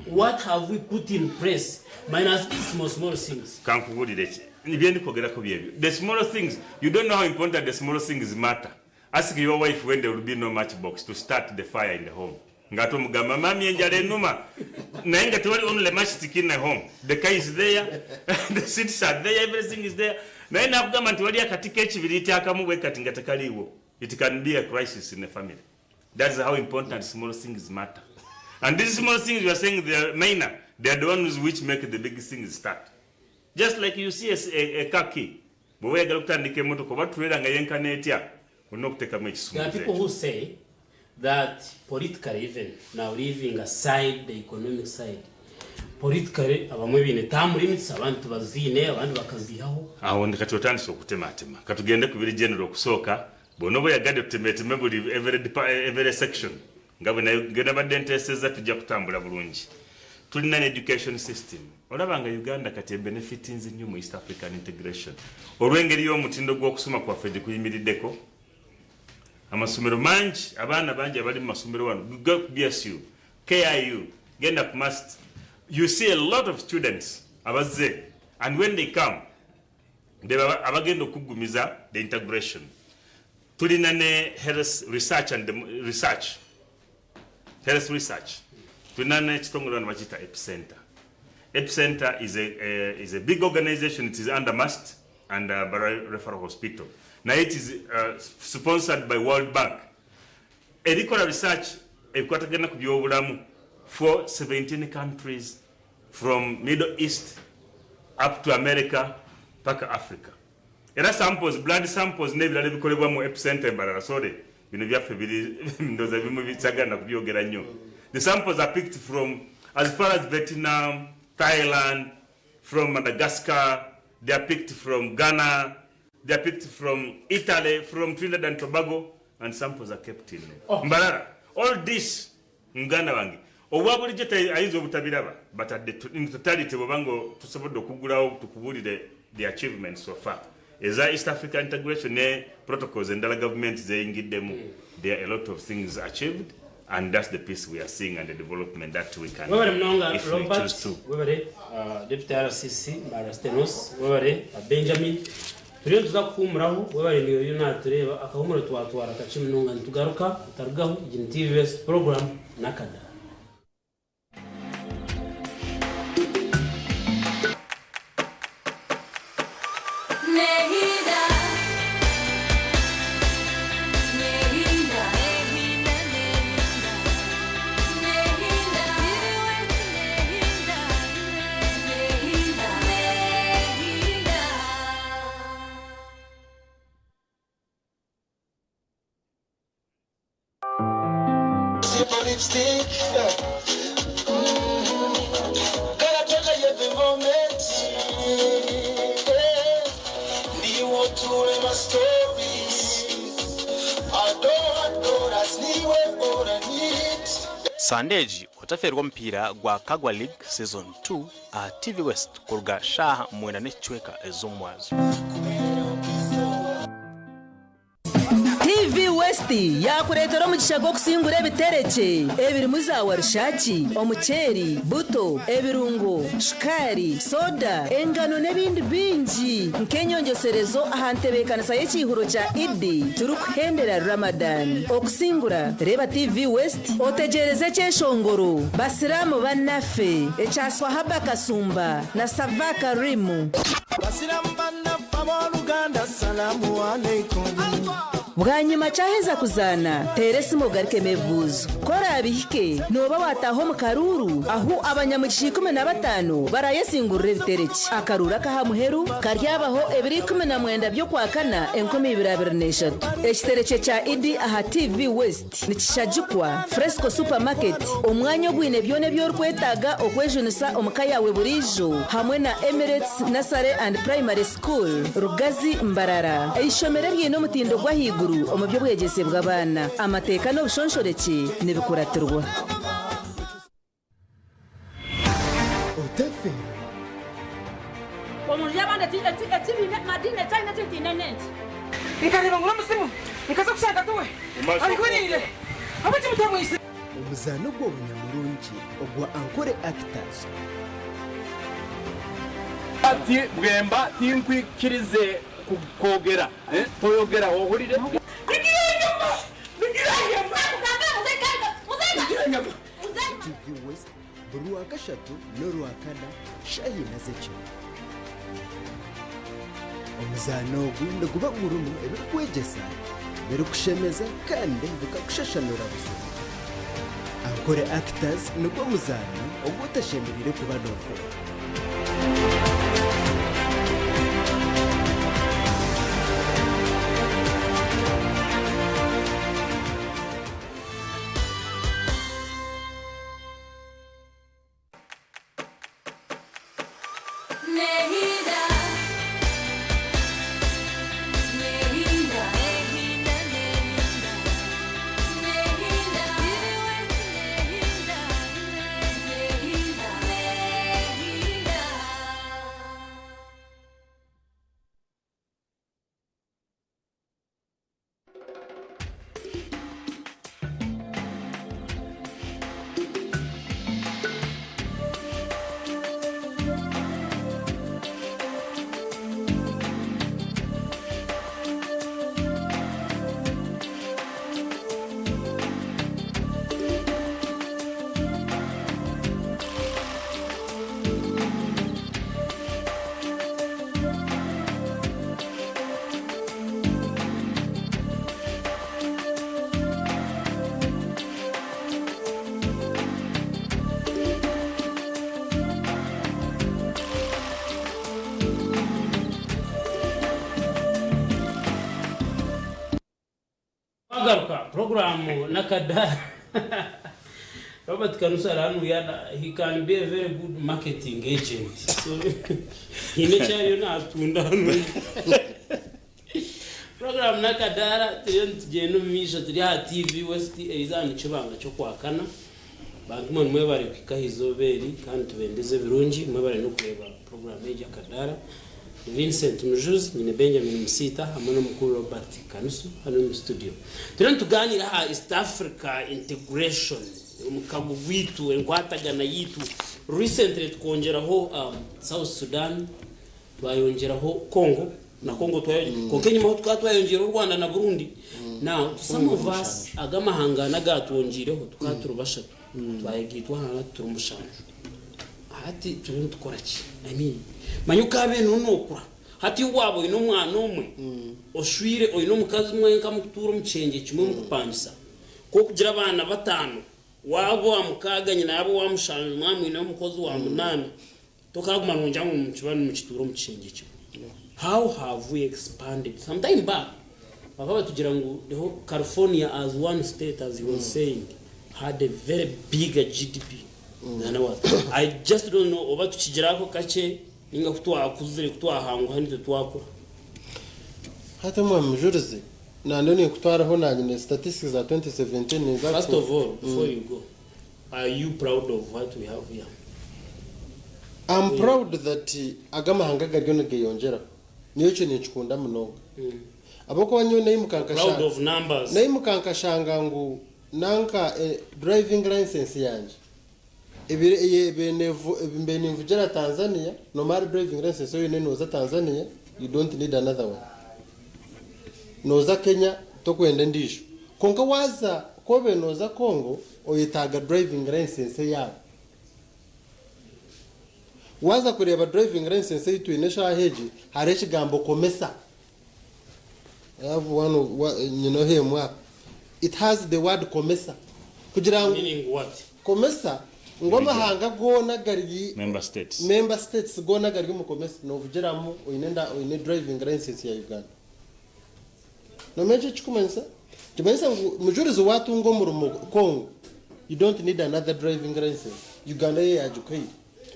What have we put in place? Minus these small things. The smaller things, you don't know how important the smaller things matter. Ask your wife when there will be no matchbox to start the fire in the home. Ngato mugamba mami enjale numa nainga tuwali only matchstick in the home. The car is there, the seats are there, everything is there. Naina kugamba tuwali akatika ekibiriti akamu wekati ngatakaliwo. It can be a crisis in the family. That's how important small things matter. And these small things you are saying they are minor. They are the ones which make the big things start. Just like you see a car key. There are people who say that politically, even now leaving aside the economic side, politically, term limits abantu bazine abantu bakazihaho. Aho ndikatotandisa okutematema. Katugende ku biri general kusooka. Bonobo yagadde tutemeteme buli every section. Ngabo na genda badenteseza tujja kutambula bulungi. Tulina an education system. Olabanga Uganda kati benefits nnyo mu East African integration. Olwengeri y'omutindo gw'okusoma kwaffe gikuyimiriddeko. Amasomero mangi, abaana bangi abali mu masomero wano. Go to BSU, KIU, genda ku MAST. You see a lot of students abazze. And when they come, they abagenda okugumiza the integration. Tulina ne health research and research. Health research. Tulina ekitongole bachita Epicenter. Epicenter is a big organization. It is under MAST and Mbarara Referral Hospital. Now it is sponsored by World Bank. Erikola research ekwatagana ku byobulamu for 17 countries from Middle East up to America paka Africa. Era samples, blood samples nebirala bikolebwa mu Epicenter Mbarara sore bino byaffe biri ndoza bimu bitagana ku byogera nnyo. The samples are picked from as far as Vietnam, Thailand, from Madagascar, they are picked from Ghana, they are picked from Italy, from Trinidad and Tobago, and samples are kept in Mbarara. All this, Ngana wangi. Owabuli jeta aizo obutabiraba, but at in totality, wabango tusabodo kugulawo tukubulire the achievements so far. Eza East African integration protocols and the government zeyingiddemu. There are a lot of things achieved. And that's the piece we are seeing and the development that we can do if we choose to. Deputy RCC, Mbarara City North, Benjamin. Turiyo tuzakumuraho, niyo yuna tureba akahumura twatwara kachimnonga ntugaruka targaho TV West program nakada. Lipstick, gotta tell you every moment. Do you want to hear my stories? I don't that's anywhere all I need. Sandeji wataferwa mpira gwa Kagwa League Season 2 a TV West kurga shaha mwena nechweka ezomwazo. TV West yakuretera omugisha gwo kusingura ebitereke ebiri muzawa rushaki omuceri buto ebirungo shukari soda engano n'ebindi bingi nkenyongeserezo ahantebekanisa y'ekihuro kya Idi turukuhendera Ramadan okusingura reba TV West otegereze kyeshongoro basiramu bannafe ekyaswa haba kasumba na savaka rimu basiramu bannafe ab'Oluganda salamu alaikum. bwanyuma cyaheza kuzana teresi mugarike mebuzo kora abihike noba wataho mu karuru aho abanyamugishi 15 barayesingurira ibitereki akarura kahamuheru karyabaho 219 byo kwakana 2023 ekitereke cya Idi aha TV West nikishajukwa Fresco Supermarket umwanya gwine byone byo rwetaga okwejunisa omukayawe burijo hamwe na Emirates Nursery and Primary School Rugazi Mbarara ishomere ryino mutindo gwahiguru omubyo bwegese bw'abana amateka no bushonshoreke nibikuraturwa Otefe omulya banda tibine madine taina tinene nikareba ngura musimu nikaza kushaka tuwe alikwinile abaki mutamwise omuzaano gw'obunyamurungi ogwa ankore actors ati bwemba tinkwikirize kukogera toyogera ohurire TV West buri wa gashatu n'olwakana shahi na zecho omuzaano ogwo niguba gurumu ebirikwegyesa birikushemeza kandi bikakushashanura buzima ankore actors nigwo muzaano ogwo utashemereire kuba nokora Program Nakada Robert Kanusu he can be a very good marketing agent. So he naturally program Nakadara Misha TV West izana chibanga cyo kwakana bantu mwe bari kwikahizo beri kandi tubendeze birungi mwe bari no kureba program ya Akadaara Vincent Mujurizi ni Benjamin Musiita hamwe n'umukuru Robert Kanusu hano mu studio. Tuganira East Africa integration omukago gwitu enkwatagana yitu recently tukongeraho South Sudan bayongeraho Congo na Congo Kenya maho twayongera u Rwanda na Burundi. Now some of us agamahanga nagatwongireho tukaturubasha twayegitwa hana turumushana hati tukoraki I mean manyuka bene nokura hati wabo ino mwana omwe oshwire oyino mukazi mwe nkamuturo mucenge kimwe mukupangisa ko kugira abana batano wabo amukaganye nabo wamushanje mwamwe ino mukozi wa munana tokaguma nonja mu kibano mu kituro mucenge kimwe. How have we expanded sometime back bakaba tugira ngo California as one state as he was saying had a very big GDP than what I just don't know oba tukigirako kace ninga kutwakuzire kutwahangwa hanite twakora hata mu Mujurizi nandone kutwaraho nanyine statistics za 2017 first of all before you go are you proud of what we have here? I'm proud that agamahanga garyo ngeyongera niyo cyo nicikunda munoga abako banyo nayimukankashanga proud of numbers nayimukankashanga ngo nanka driving license yanje bene mvujera Tanzania normal driving license yo noza Tanzania you don't need another one noza Kenya tokwenda ndisho konka waza kobe noza Congo oyitaga driving license yawe waza kureba driving license yitu inesha heji hari kigambo komesa here it has the word komesa kugira meaning what komesa ngoma hanga gona gari member states gona gari mu komesa no vugiramo oyine driving license ya Uganda no meje chikumensa timensa Mujurizi watu ngo mu Congo you don't need another driving license Uganda ya ajukai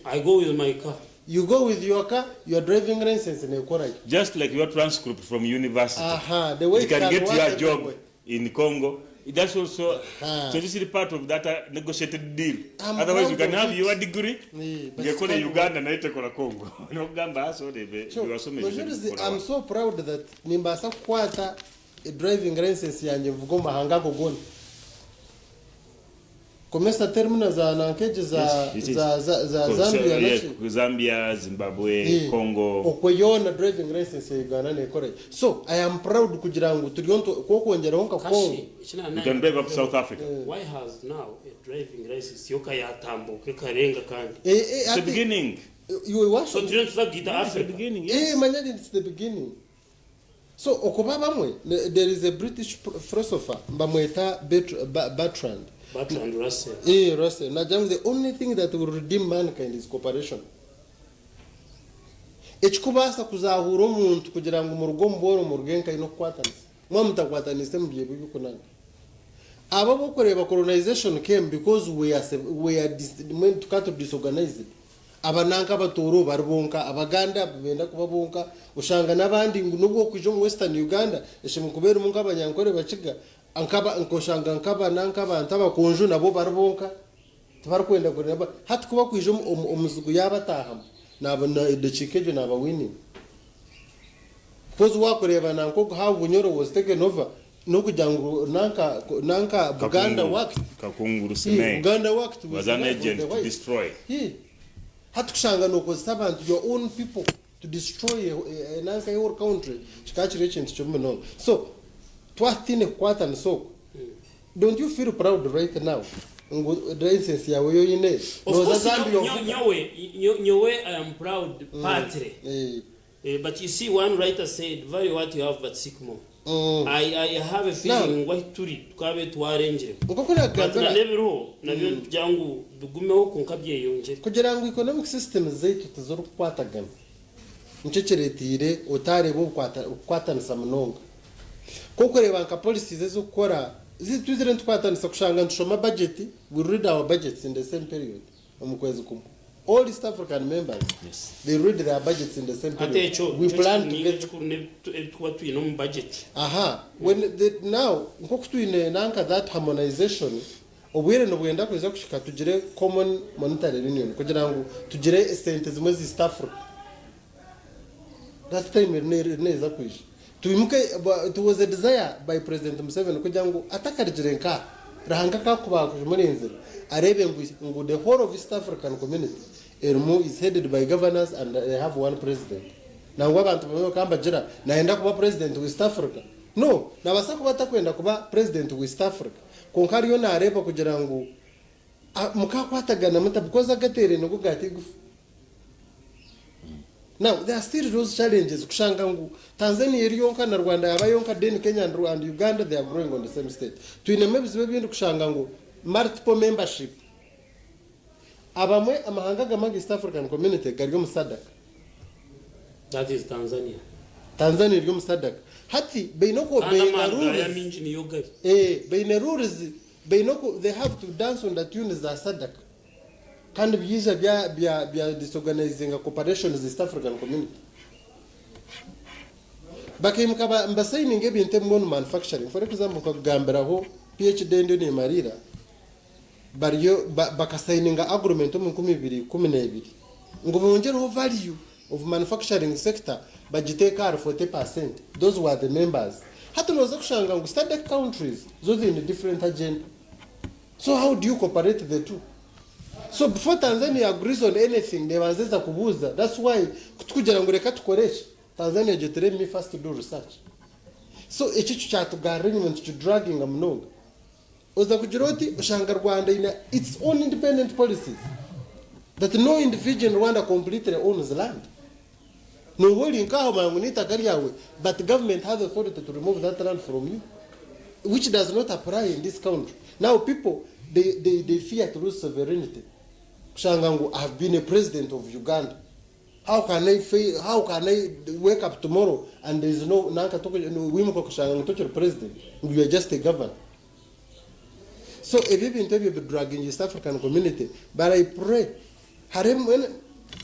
I go with my car. You go with your car, your driving license in Ekora. Just like your transcript from university. The way you can get your job in Congo. That's also so this is part of that negotiated deal. Otherwise you can have your degree. You go to Uganda na ite kola Congo. No gamba so you are so many. I'm so proud that nimbasa kwata a driving license yanje mvugo mahanga ko gona. Komesa termina za nankeje za Zambia Zambia, Zimbabwe, Congo. Okoyona driving license Uganda ne kore. So I am proud kugira ngo turionto kokongera honka Congo. You can drive up to South Africa. Why has now a driving license yoka yatambuke karenga kandi? It's the beginning. You want so to the Africa beginning. Yes. It's the beginning. So okobabamwe there is a British philosopher Mbamweta Bertrand Russell. Russell. Now, the only thing that will redeem mankind is cooperation. Echikubasa kuzahura umuntu kugira ngo mu rugo mboro mu rugenka ino kwatanisa. Mwa mutakwatanisha mbiye bikunana. Aba bokoreba colonization came because we are disorganized. Abananka batoro barbonka abaganda benda kubabonka ushanga nabandi nubwo kuje mu Western Uganda eshimwe kubera umuntu abanyankore baciga ankaba nkoshanga nkaba nankaba ntaba konju nabo barbonka tubarakwenda kureba hati kuba kuje umuzugu yabataha naba idechikeje naba winning pozo wakureba nanko how bunyoro was taken over no kujangu nanka Buganda worked kakunguru sime Buganda worked was an agent to destroy hatukushanga no servant your own people to destroy nanka your country chikachire chintu chomuno so twathine kwata so don't you feel proud right now the license yawe yoyine no nyowe I am proud partly but you see one writer said very what you have but sick more. I have a feeling why turi twabe twarenje ukokora nebiro nabyo byangu dugumeho kunkabye yonje kugira ngo economic system zetu tuzoro kwatagana ncekeretire utarebo kwatanisa munonga koko reba nka policies zo gukora zituzire twatanisa kushanga nshoma budget we read our budgets in the same period omukwezi kumwe all East African members they read their budgets in the same period we plan to get what we know budget when now nkoko tuine nanka that harmonization obwere no bwenda kuza kushika tugire common monetary union kugira ngo tugire sente zimwe zi East Africa that time neza kwisha it was a desire by President Museveni kugira ngo atakajirenka rahanga kakuba kujumunenzira arebe ngo the whole of East African community is headed by governors and they have one president na ngo abantu bamwe kamba jira naenda kuba president of East Africa no nabasa kuba takwenda kuba president of East Africa konkari yo nareba kugira ngo mukakwatagana muta because agatere no gugatigu. Now there are still those challenges kushanga ngo Tanzania yonka na Rwanda yabayonka then Kenya and Uganda they are growing on the same state tuine mebizibe bintu kushanga ngo multiple membership abamwe amahanga gamanga East African community gariyo musadaka that is Tanzania iriyo musadaka hati beinoko beinoko they have to dance on the tunes za sadaka kandi byiza bya disorganizing cooperations East African community bakimukaba mbasigning ebintu mu manufacturing for example kugambiraho PhD ndio ni Marira bariyo bakasigning agreement mu 2012 ngo bongereho value of manufacturing sector bagiteka 40%. Those were the members hatunoza kushanga ngo SADC countries those in different agenda. So how do you cooperate the two? So before Tanzania agrees on anything they wanzeza kubuza. That's why kugira ngo reka tukoreshe Tanzania jetere me first to do research. So echichu cyatuga arrangement to dragging amnonga oza kujiroti ushanga Rwanda ina its own independent policies that no individual in Rwanda completely owns land. No woli nkaho mangunita kariyawe but the government has authority to remove that land from you, which does not apply in this country. Now people they fear to lose sovereignty. Shangangu, I have been a president of Uganda. How can I wake up tomorrow and there is no nanka to women to president? You are just a governor. So if you interview the drug in East African community, but I pray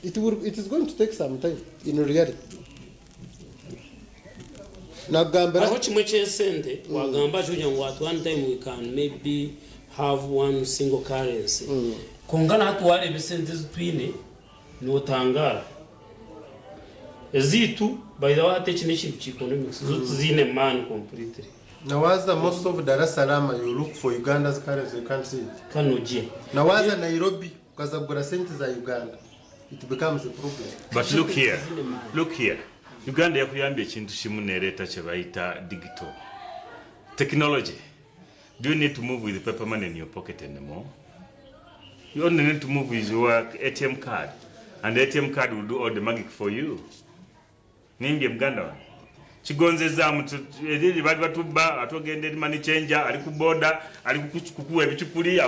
it is going to take some time in reality. Now Gambara one time we can maybe have one single currency. Kongana hatuwale ebisente zitwine notangara ezitu by the way atechine ekintu economics zine man completely Nawaza most of Dar es Salaam you look for Uganda's currency, you can't see it. Kanujia. Nawaza Nairobi because of the cents za Uganda. It becomes a problem. But look here. Uganda yakuyambye ekintu kimu nereeta kye bayita digital technology. Do you need to move with paper money in your pocket anymore? You only need to move with your ATM card, and the ATM card will do all the magic for you. Nimbi Uganda kigonzeza mutu ediri bali batuba atogende eri money changer ali ku border ali kukuwa ebitipuli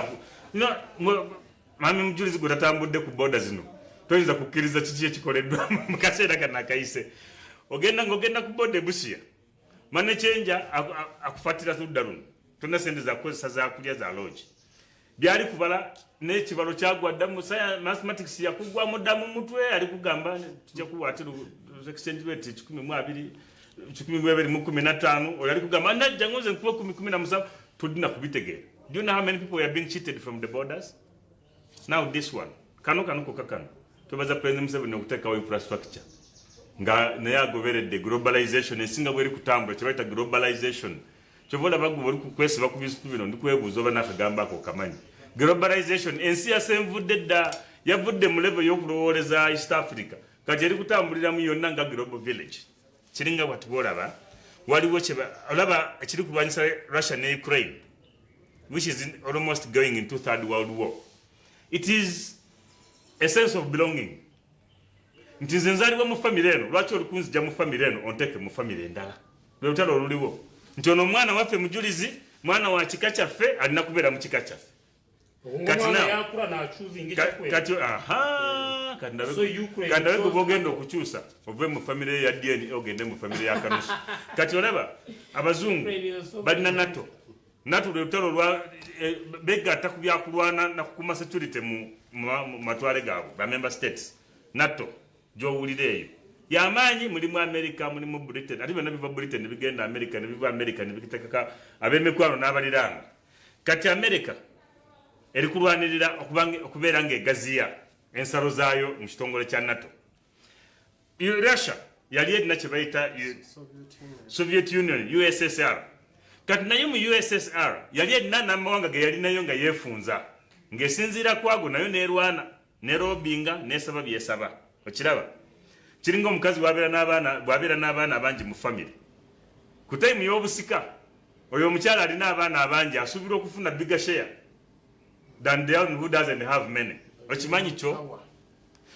no mami Mujurizi gotatambudde ku border zino toyinza kukkiriza kiki ekikoleddwa mu kaseera kana kayise ogenda ku border Busia money changer akufatira tudda luno tonna sente za kozesa za kulya za lodge byali kubala n'ekibalo kyagwadda mu mathematics yakugwa mu ddamu mutwe ali kugamba tujja kuwatira exchange rate 12 15 oyali kugamba najja ngoze nkuwa 17 tudina kubitegera. Do you know how many people are being cheated from the borders? Now this one kano tubaza president Museveni okuteka wa infrastructure nga naye agoberedde globalization ensinga bweri kutambula kyebaita globalization kyovola bagu bali kukwesiba ku bisuku bino ndikwebuuza oba nakagamba ako kamanyi globalization ensi yasenvudde dda yavudde mu level y'okulowooleza East Africa kati eri kutambuliramu yonna nga global village kiringa bwati bwolaba waliwo olaba ekiri kulwanyisa Russia ne Ukraine which is almost going into third world war. It is a sense of belonging. Nti nze nzaalibwa mu family eno lwaki olukunzija mu family eno onteke mu family endala lwe lutalo oluliwo nti ono omwana waffe Mujurizi mwana wa kika kyaffe alina kubeera mu kika kyaffe kati ndabe bwogenda okukyusa ove mu family ya DNA ogende mu family ya Kanusu kati olaba abazungu balina NATO lwe lutalo lwa begatta ku byakulwana na kukuma security mu matwale gaabwe ba member states NATO gy'owulira eyo y'amaanyi mulimu America mulimu Britain ate byonna biva Britain bigenda America ne biva America ne bikitekaka ab'emikwano n'abaliranga kati America eri kulwanirira okubeera ng'egaziya ensalo zaayo mu kitongole kya NATO. Russia yali erina kye bayita Soviet Union USSR kati nayo mu USSR yali erina n'amawanga ge yalinayo nga yeefunza ng'esinziira kwago nayo neerwana nerobinga nesaba byesaba okiraba kiringa omukazi bwabeera n'abaana abangi mu family ku time y'obusika oyo omukyala alina abaana abangi asuubira okufuna bigger share than the one who doesn't have many. Okimanyi kyo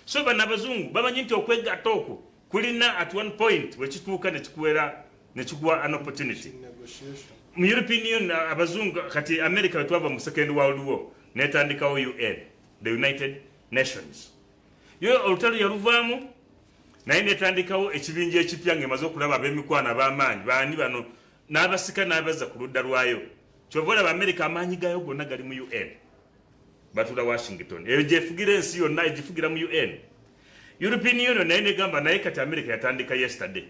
so bana abazungu bamanyi nti okwegatta okwo kulina at one point wekituuka ne kikuwa an opportunity mu European Union abazungu kati America wetwava mu second world war netandikawo UN the United Nations yo olutalo yaluvaamu naye netandikawo ekibinja ekipya ng'emaze okulaba ab'emikwano ab'amaanyi baani bano n'abasika n'abazza ku ludda lwayo kyovola America amaanyi gayo gonna gali mu UN batula Washington eyo gyefugira ensi yonna egifugira mu UN. European Union naye negamba naye kati America yatandika yesterday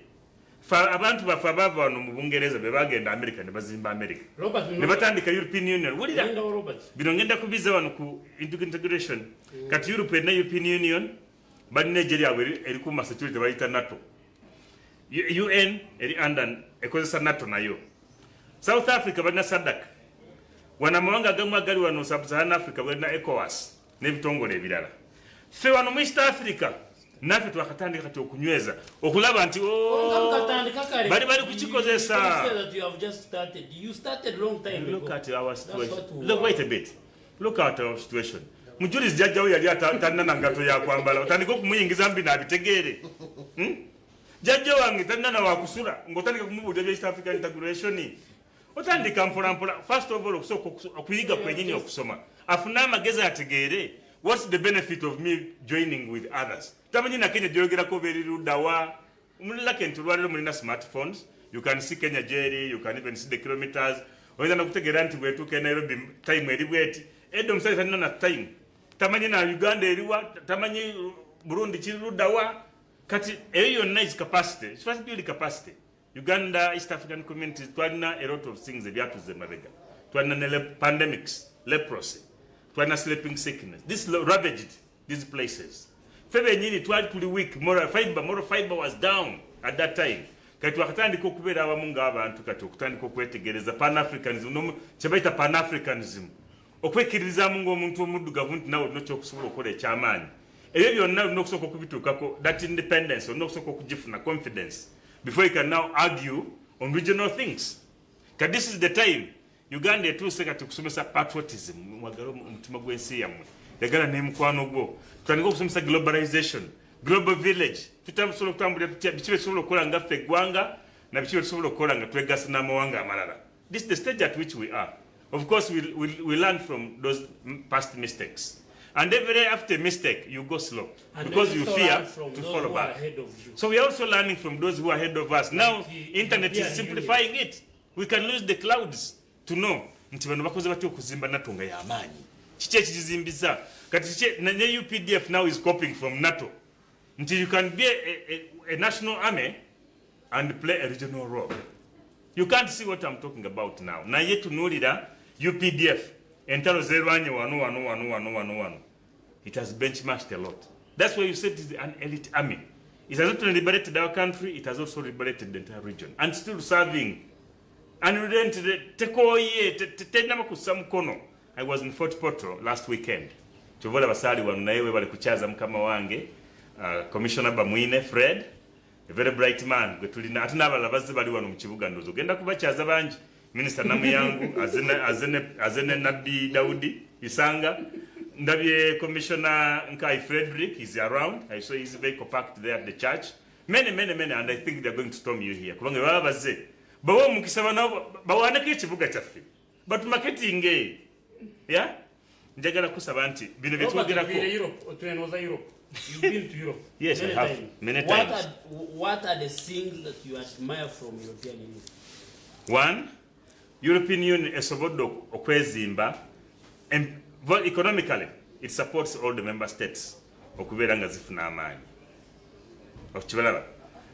abantu bafa bava wano mu Bungereza be bagenda America ne bazimba America ne batandika European Union wulira bino ngenda kubiza wano ku integration kati Europe na European Union bali Nigeria eri ku security bayita NATO UN eri under ekozesa NATO nayo South Africa bali na SADC wana mawanga agamu agali wano Sub-Saharan Africa bali na ECOWAS n'ebitongole ebirala ffe wano mu East Africa naffe twakatandika kati okunyweza okulaba nti bali kukikozesa. Look at our situation. Look, wait a bit. Look at our situation. Mujurizi jjajjawo yali atanna na ngato yakwambala otandika okumuyingiza mbi n'abitegeere jjajja wange tanna na wakusula ng'otandika kumubuulira bya East African integration otandika mpolampola first of all okuyiga kwenyini okusoma afune amagezi ategeere what's the benefit of me joining with others. Tamanyi na Kenya gyogerako beri luddawa mulake nti olwaliro mulina smartphones you can see Kenya jerry you can even see the kilometers oyinza n'okutegeera nti bwetuuka e Nairobi time eri bweti edda omusajja talina na time tamanyi na Uganda eriwa tamanyi Burundi kiri luddawa kati eyo yonna is capacity it must build capacity. Uganda East African communities twalina a lot of things ebyatuze mabega twalina ne pandemics leprosy twalina sleeping sickness this ravaged these places febe nyini twali tuli weak moral fiber was down at that time kati wakatandika okubeera abamu ng'abantu kati okutandika okwetegereza pan-africanism kyebayita pan-africanism okwekkirizaamu ng'omuntu omuddugavu nti nawe olina kyokusobola okukola ekyamaanyi ebyo byonna olina okusooka okubituukako that independence olina okusooka okugifuna confidence before you can now argue on regional things kati this is the time Uganda etuuse kati kusomesa patriotism mwagala omutima gw'ensi yammwe yagala n'emukwano gwo tutandika okusomesa globalization global village tutasobola okutambulira biki betusobola okukola nga ffe eggwanga na biki betusobola okukola nga twegasa n'amawanga amalala this is the stage at which we are of course we learn from those past mistakes and every after a mistake you go slow and because you fear to follow back so we are also learning from those who are ahead of us now internet is simplifying it we can lose the clouds to know nti bano bakoze batyo okuzimba NATO nga y'amaanyi kiki ekizimbiza kati ne UPDF now is copying from NATO nti you can be a national army and play a regional role you can't see what I'm talking about now naye tunuulira UPDF entalo zerwanye wano it has benchmarked a lot that's why you said it is an elite army it has not only liberated our country it has also liberated the entire region and still serving and we didn't take mukono. I was in Fort Portal last weekend. Tuvola basali wanu naye we bali kuchaza mukama wange Commissioner Bamwine Fred, a very bright man. Gwe tulina ate n'abalala bazze bali wano mu kibuga ndozo genda kubachaza bangi. Minister Namuyangu azene Nabi Daudi Isanga ndabye Commissioner Nkai Frederick is around. I saw he's very compact there at the church. Many and I think they're going to storm you here. Kubanga baba bazze bawo mukisaba nabo bawaneke ekibuga kyaffe but marketing yeah njagala kusaba nti bino byetwogerako Europe you've been to Europe yes I have many times what are the things that you admire from European Union one European Union esobodde okwezimba and economically it supports all the member states okubeera nga zifuna amaanyi okibalaba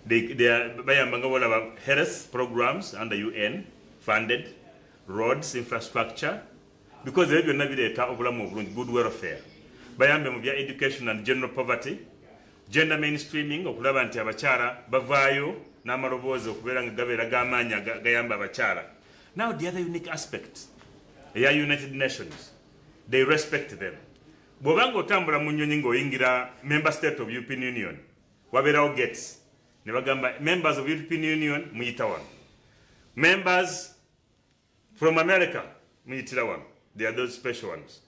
they are bayambanga health programs under UN funded roads infrastructure because they byonna bireeta obulamu obulungi good welfare bayambe mu bya education and general poverty gender mainstreaming okulaba nti abakyala bavaayo n'amaloboozi okubeera nga gabeera g'amaanyi gayamba abakyala now the other unique aspect eya United Nations they respect them bw'obanga otambula mu nnyonyi ng'oyingira member state of European Union wabeerawo gates ne bagamba members of European Union muyita wano members from America muyitira wano they are those special ones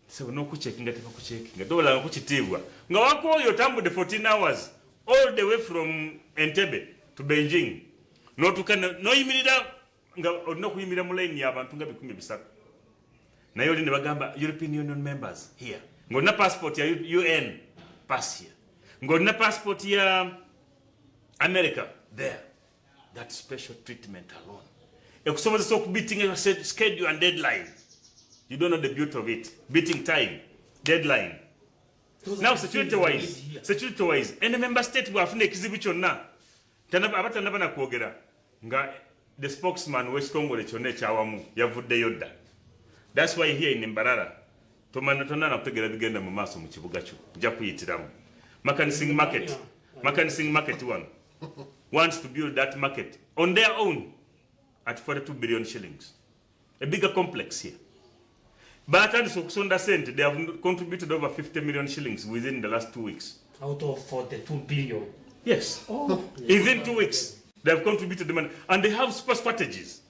so no kucheckinga tebakucheckinga dola nga kukitiibwa nga wakooyo otambudde 14 hours all the way from Entebbe to Beijing noyimirira nga olina okuyimirira mu line y'abantu nga 1,300 naye oli ne bagamba European Union members here ng'olina passport ya UN pass here ng'olina passport ya America there that special treatment alone ekusobozesa okubeating a schedule and deadline you don't know the beauty of it beating time deadline now security wise and the member state bwafuna ekizibu kyonna abatanaba nakwogera nga the spokesman w'ekitongole kyonna ekyawamu yavuddeyo dda that's why here in Mbarara tonna nakutegera bigenda mu maaso mu kibuga kyo nja kuyitiramu Makanising market one wants to build that market on their own at 42 billion shillings. A bigger complex here. But they have contributed over 50 million shillings within the last 2 weeks. Out of 42 billion? Yes. Within 2 weeks, they have contributed the money. And they have super strategies.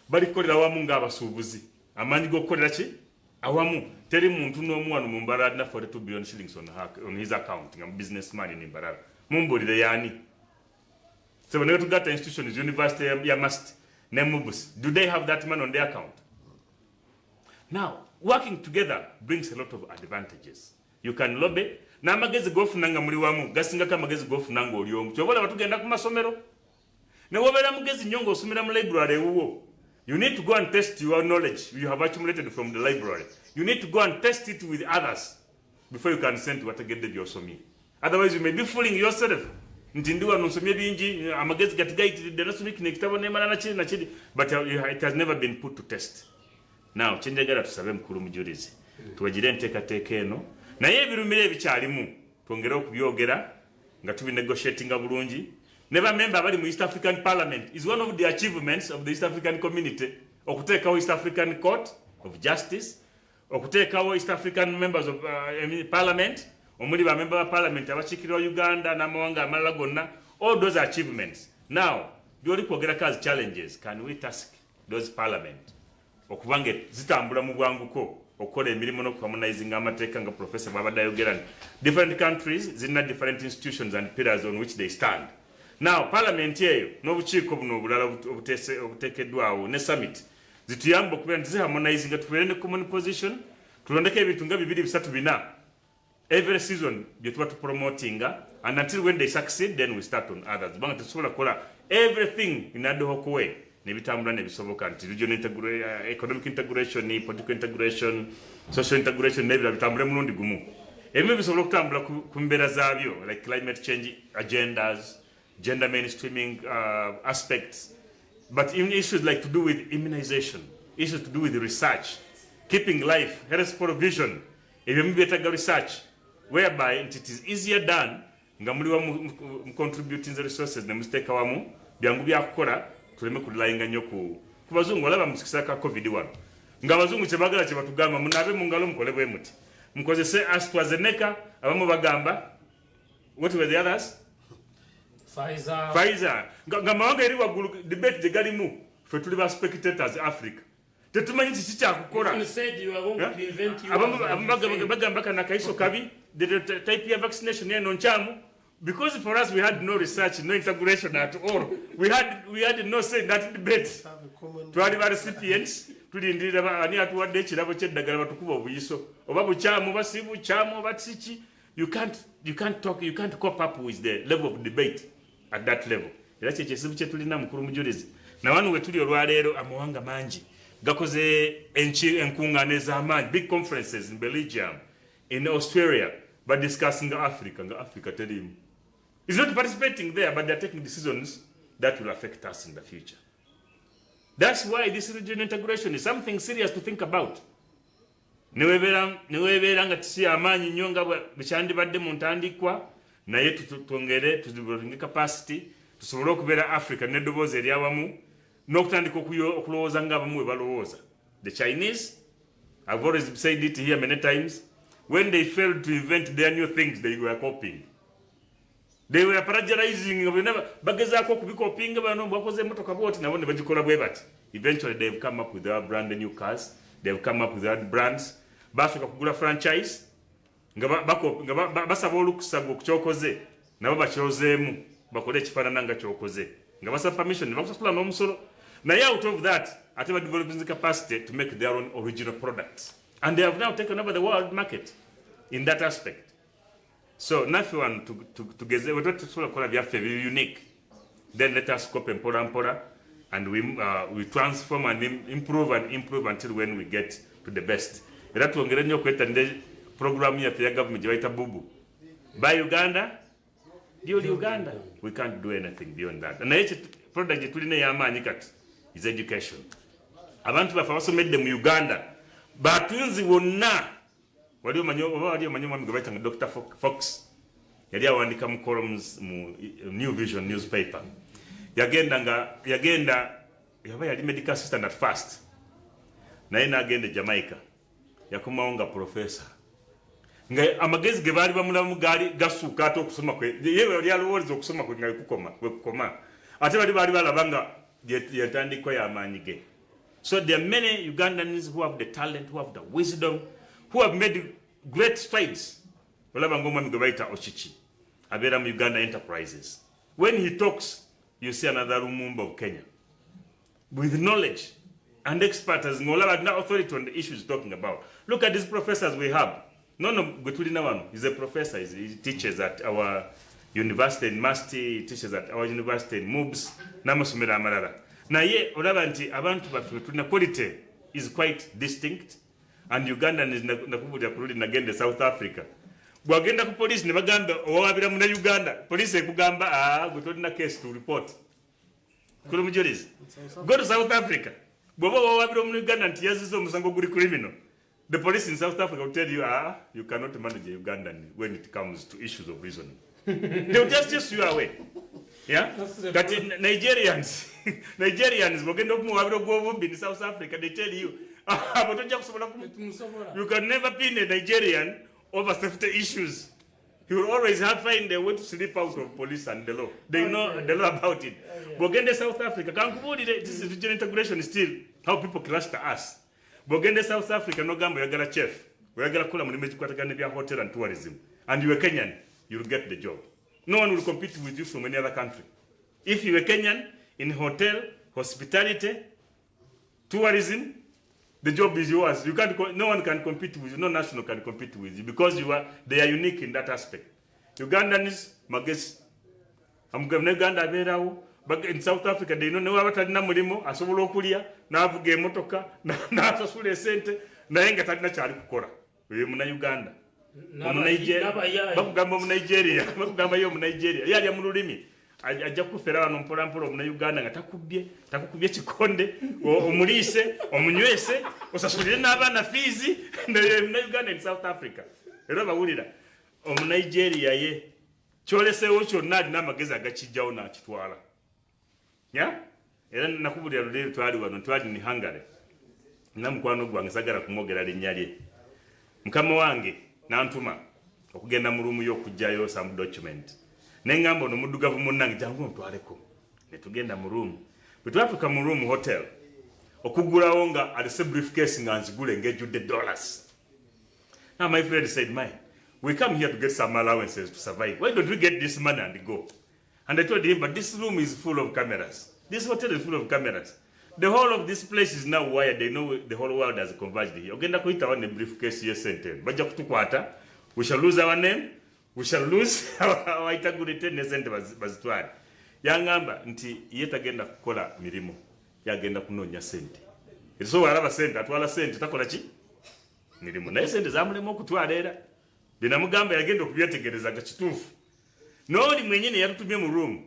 But it's called awamu nga abasuubuzi. Amanyi g'okukolera ki? Awamu. Teri muntu n'omu wano mu Mbarara alina 42 billion shillings on his account. I'm a businessman in Mbarara. Mumbuulire yaani. So when you go to that institutions, university, you must Nemubus. Do they have that money on their account? Now, working together brings a lot of advantages. You can lobby. Na magezi gofunanga muri wamu, gasinga ka magezi gofunanga oli omu. Chobola batugenda ku masomero. Ne wobera mugezi nyongo osomera mu library wuwo. You need to go and test your knowledge you have accumulated from the library. You need to go and test it with others before you can send what get the yosomi. Otherwise you may be fooling yourself. Ntindiwa nsomye bingi amagezi gatigayitide nasomye kinekitabo nemala na chidi but it has never been put to test. Now chenjagala tusabe mukulu Mujurizi. Tuwagire enteekateeka eno naye ebirumire ebikyalimu twongere okubyogera nga tubinegotiatinga bulungi never member abali mu East African Parliament is one of the achievements of the East African community. Okuteekawo East African Court of Justice, okuteekawo East African members of Parliament, omuli ba member of Parliament abakiikirira Uganda n'amawanga amalala gonna. All those achievements. Now, byoli kwogerako as challenges, can we task those Parliament okubange zitambula mu bwanguko okukola emirimu n'okuharmonizing amateeka nga Professor babadde ayogera. Different countries zirina different institutions and pillars on which they stand. Now, Parliament eyo n'obukiiko buno obulala obuteekeddwawo ne summit zituyamba okubeera nti ziharmonizing nga tubeere ne common position, tulondeko ebintu nga 2-3-4 every season bye tuba tupromotinga, and until when they succeed then we start on others. Banga tusobola kukola everything in a hoc way nebitambula nebisoboka nti regional integration, economic integration, political integration, social integration nebira bitambule mulundi gumu. Ebyo bisobola okutambula ku mbeera zaabyo like climate change agendas, gender mainstreaming aspects, but in issues like to do with immunization, issues to do with research, keeping life, health provision, ebyo mubiyetaga research, whereby it is easier done nga muli wamu contributing the resources ne musteka wamu byangu byakukola tuleme kulayinga nnyo ku bazungu walaba mu kisa ka COVID-1 nga bazungu kye bagala kye batugamba munabe mu ngalo mukole bwe muti mukozese AstraZeneca abamu bagamba what were the others Pfizer nga mawanga eri waggulu debate galimu fe tuli ba spectators Africa tetumanyi kiki kyakukola bagamba kana kaiso kabi the type of vaccination eno nkyamu because for us we had no research, no integration at all. We had no say in that debate. Twali ba recipients tulindira ani atuwadde ekirabo ky'eddagala batukuba obuyiso oba bukyamu basibu kyamu batsiki. You can't cope up with the level of debate at that level. Era kye kisibu kye tulina mukulu Mujurizi na wanu we tuli olwaleero amawanga mangi gakoze enkungaana ez'amaanyi, big conferences in Belgium, in Australia, but discussing Africa terimu. It's not participating there, but they're taking decisions that will affect us in the future. That's why this regional integration is something serious to think about. Niwebeera nga tisi amaanyi nnyo nga bwekyandibadde mu ntandikwa naye twongere tudeveloping capacity tusobole okubeera Africa n'eddoboozi eryawamu n'okutandika okulowooza ng'abamu bwe balowooza. The Chinese, I've always said it here many times, when they failed to invent their new things, they were copying. They were plagiarizing. Bagezaako kubikopinga bano bakoze emotoka bwoti nabo ne bagikola bwe bati. Eventually they've come up with their brand new cars. They've come up with their brands. Bafika kugula franchise. Nga basaba olukusa okukyokoze nabo bakyozeemu bakole ekifaanana nga kyokoze. Nga basaba permission ne bakusasula n'omusolo. Naye out of that, ate ba developing the capacity to make their own original products. And they have now taken over the world market in that aspect. So, nothing to get there, we unique. Then let us cope and we transform and improve until when we get to the best. That will get a program here for the government, Bubu. By Uganda, Uganda, we can't do anything beyond that. And the product is education. Abantu bafa basomedde mu Uganda. Batunzi wonna wali omanyi mwami gwe bayitanga Dr. Fox yali awandika mu columns mu New Vision newspaper. Yagenda yali medical assistant at first. Naye n'agenda Jamaica. Yakomawo nga professor. Nga amagezi ge baali bamulamu gaali gasuuka ate okusoma kwe. Yewe yali alowooza okusoma kwe nga kukoma. Ate baali balaba nga yatandikwa y'amaanyi ge. So there are many Ugandans who have the talent, who have the wisdom, who have made great strides. Ochichi, Aberam Uganda Enterprises. When he talks, you see another Lumumba of Kenya. With knowledge and expertise, no authority on the issues talking about. Look at these professors we have. He's a professor, he teaches at our university in Masti, he teaches at our university in Mubs, Namasumira Amarara. Na ye olaba nti abantu baffe tulina quality is quite distinct, and Uganda is nakubulya kuludi nagende South Africa. Bwagenda ku police ne bagamba owabira mu Uganda, police ekugamba gwe tolina case to report. Kulu Mujurizi. Go to South Africa. Bw'oba owabira mu Uganda nti yazize omusango guli criminal. The police in South Africa will tell you you cannot manage a Ugandan when it comes to issues of reasoning. They will just chase you away. Yeah? That Nigerians bagenda okumuwabira gw'obubbi in South Africa, they tell you, you can never pin a Nigerian over safety issues. He will always have find a way to slip out of police and the law. They know the law about it. Bogende South Africa, this is regional integration still how people cluster us. Bogende South Africa, no gambo yagala chef. Yagala kula mulimeji kwatagane bya hotel and tourism. And you are Kenyan, you will get the job. No one will compete with you from any other country. If you are Kenyan in hotel, hospitality, tourism, the job is yours. You can't. No one can compete with you. No national can compete with you because they are unique in that aspect. Ugandans, magesi. Amugabne Uganda aberawo. But in South Africa, they know abatalina mulimo asobola okulia n'avuga emotoka n'asasula esente naye nga talina kyali kukola. Oyo muna Uganda. Bakugamba mu Nigeria. Bakugamba yo mu Nigeria. Yali mu lulimi. Ajja kufera wano mpola mu Uganda nga takukubye kikonde omulise omunywese osasulire n'abaana fees na Uganda in South Africa. Era bawulira omu Nigeria ye kyolesewo kyonna alina amagezi agakijjawo n'akitwala. Yeah? Era nakubulira lulero twali wano twali ni Hungary. Namukwano gwange sagala kumwogera linnya lye. Mukama wange n'antuma okugenda mu rumu y'okujjayo some document. Nengambo no mudugavu munnange jangu ntwaleko. Ne tugenda mu room. Bwe twatuuka mu room hotel. Okugulawo nga alise briefcase nga nzigule ngejjudde dollars. Now my friend said, "Mine, we come here to get some allowances to survive. Why don't we get this money and go?" And I told him, "But this room is full of cameras. This hotel is full of cameras. The whole of this place is now wired. They know the whole world has converged here. Ogenda kuita one briefcase here sentence. Bajja kutukwata. We shall lose our name. We shall lose our integrity nesente bazitwali." Yangamba nti yetagenda kukola mirimo. Yagenda kunonya sente. So alaba sente atwala sente takola ki? Mirimo. Naye sente zamulema okutwala era. Binamugamba yagenda okubyetegereza gakituufu. Noli mwenyine yatutumye mu room.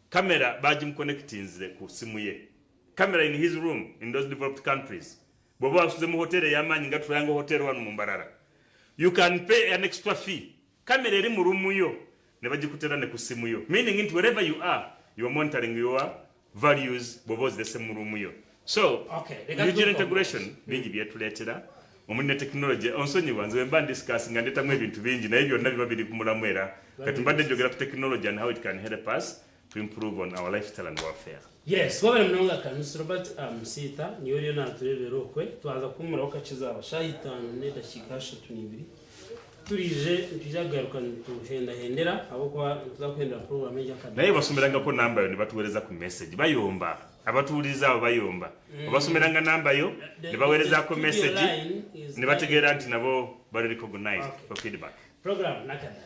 Camera bagimconnectinze ku simu ye. Camera in his room in those developed countries. Bobo asuze mu hotel yamanyi nga Triangle Hotel wano mu Mbarara. You can pay an extra fee. Camera eri mu room yo ne bagikutera ne ku simu yo. Meaning into wherever you are monitoring your values bobo zese mu room yo. So, regional integration bingi byetuletera. Omune technology onsonyi wanze wemba discuss nga ndeta mu ebintu bingi na ebyo nabiba biri kumulamwera. Kati mbadde njogera ku technology and how it can help us to improve on our lifestyle and welfare. Yes, wabale mnonga Kanusu Robert Musiita niyo na turebera okwe twaza kumura okachiza abashayitano ne dakika 32 tujagaruka tuhendera abo kwa tuzakwenda program y'akadara naye basomeranga ko namba yo ne batuwereza ku message bayomba abatuuliza abo bayomba basomeranga namba yo ne bawereza ko message ne bategeera nti nabo bali recognized for feedback program nakadara.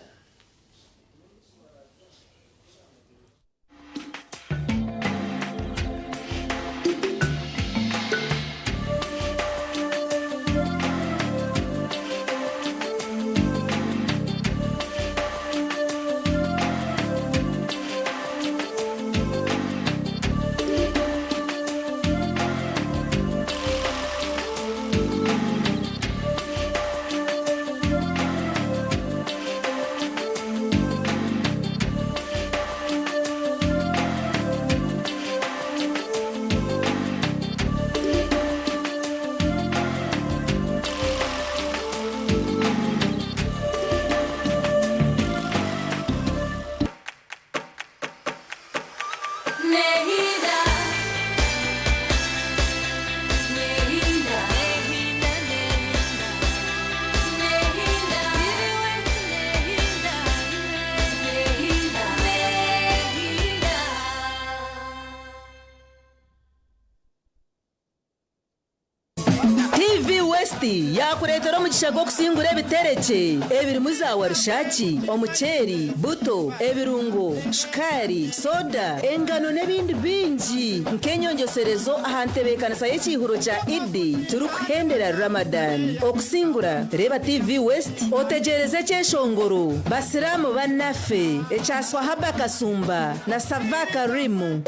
yakuretera omugisha gw'okusingura ebitereke ebirimu za warushaki omuceeri buto ebirungo shukari soda engano n'ebindi bingi nk'enyongeserezo aha ntebeekanisa y'ekihuro kya idi turikuhendera Ramadan okusingura reba TV West otegereze kyeshongoro basiramu bannaffe ekyaswahaba kasumba na savaka rimu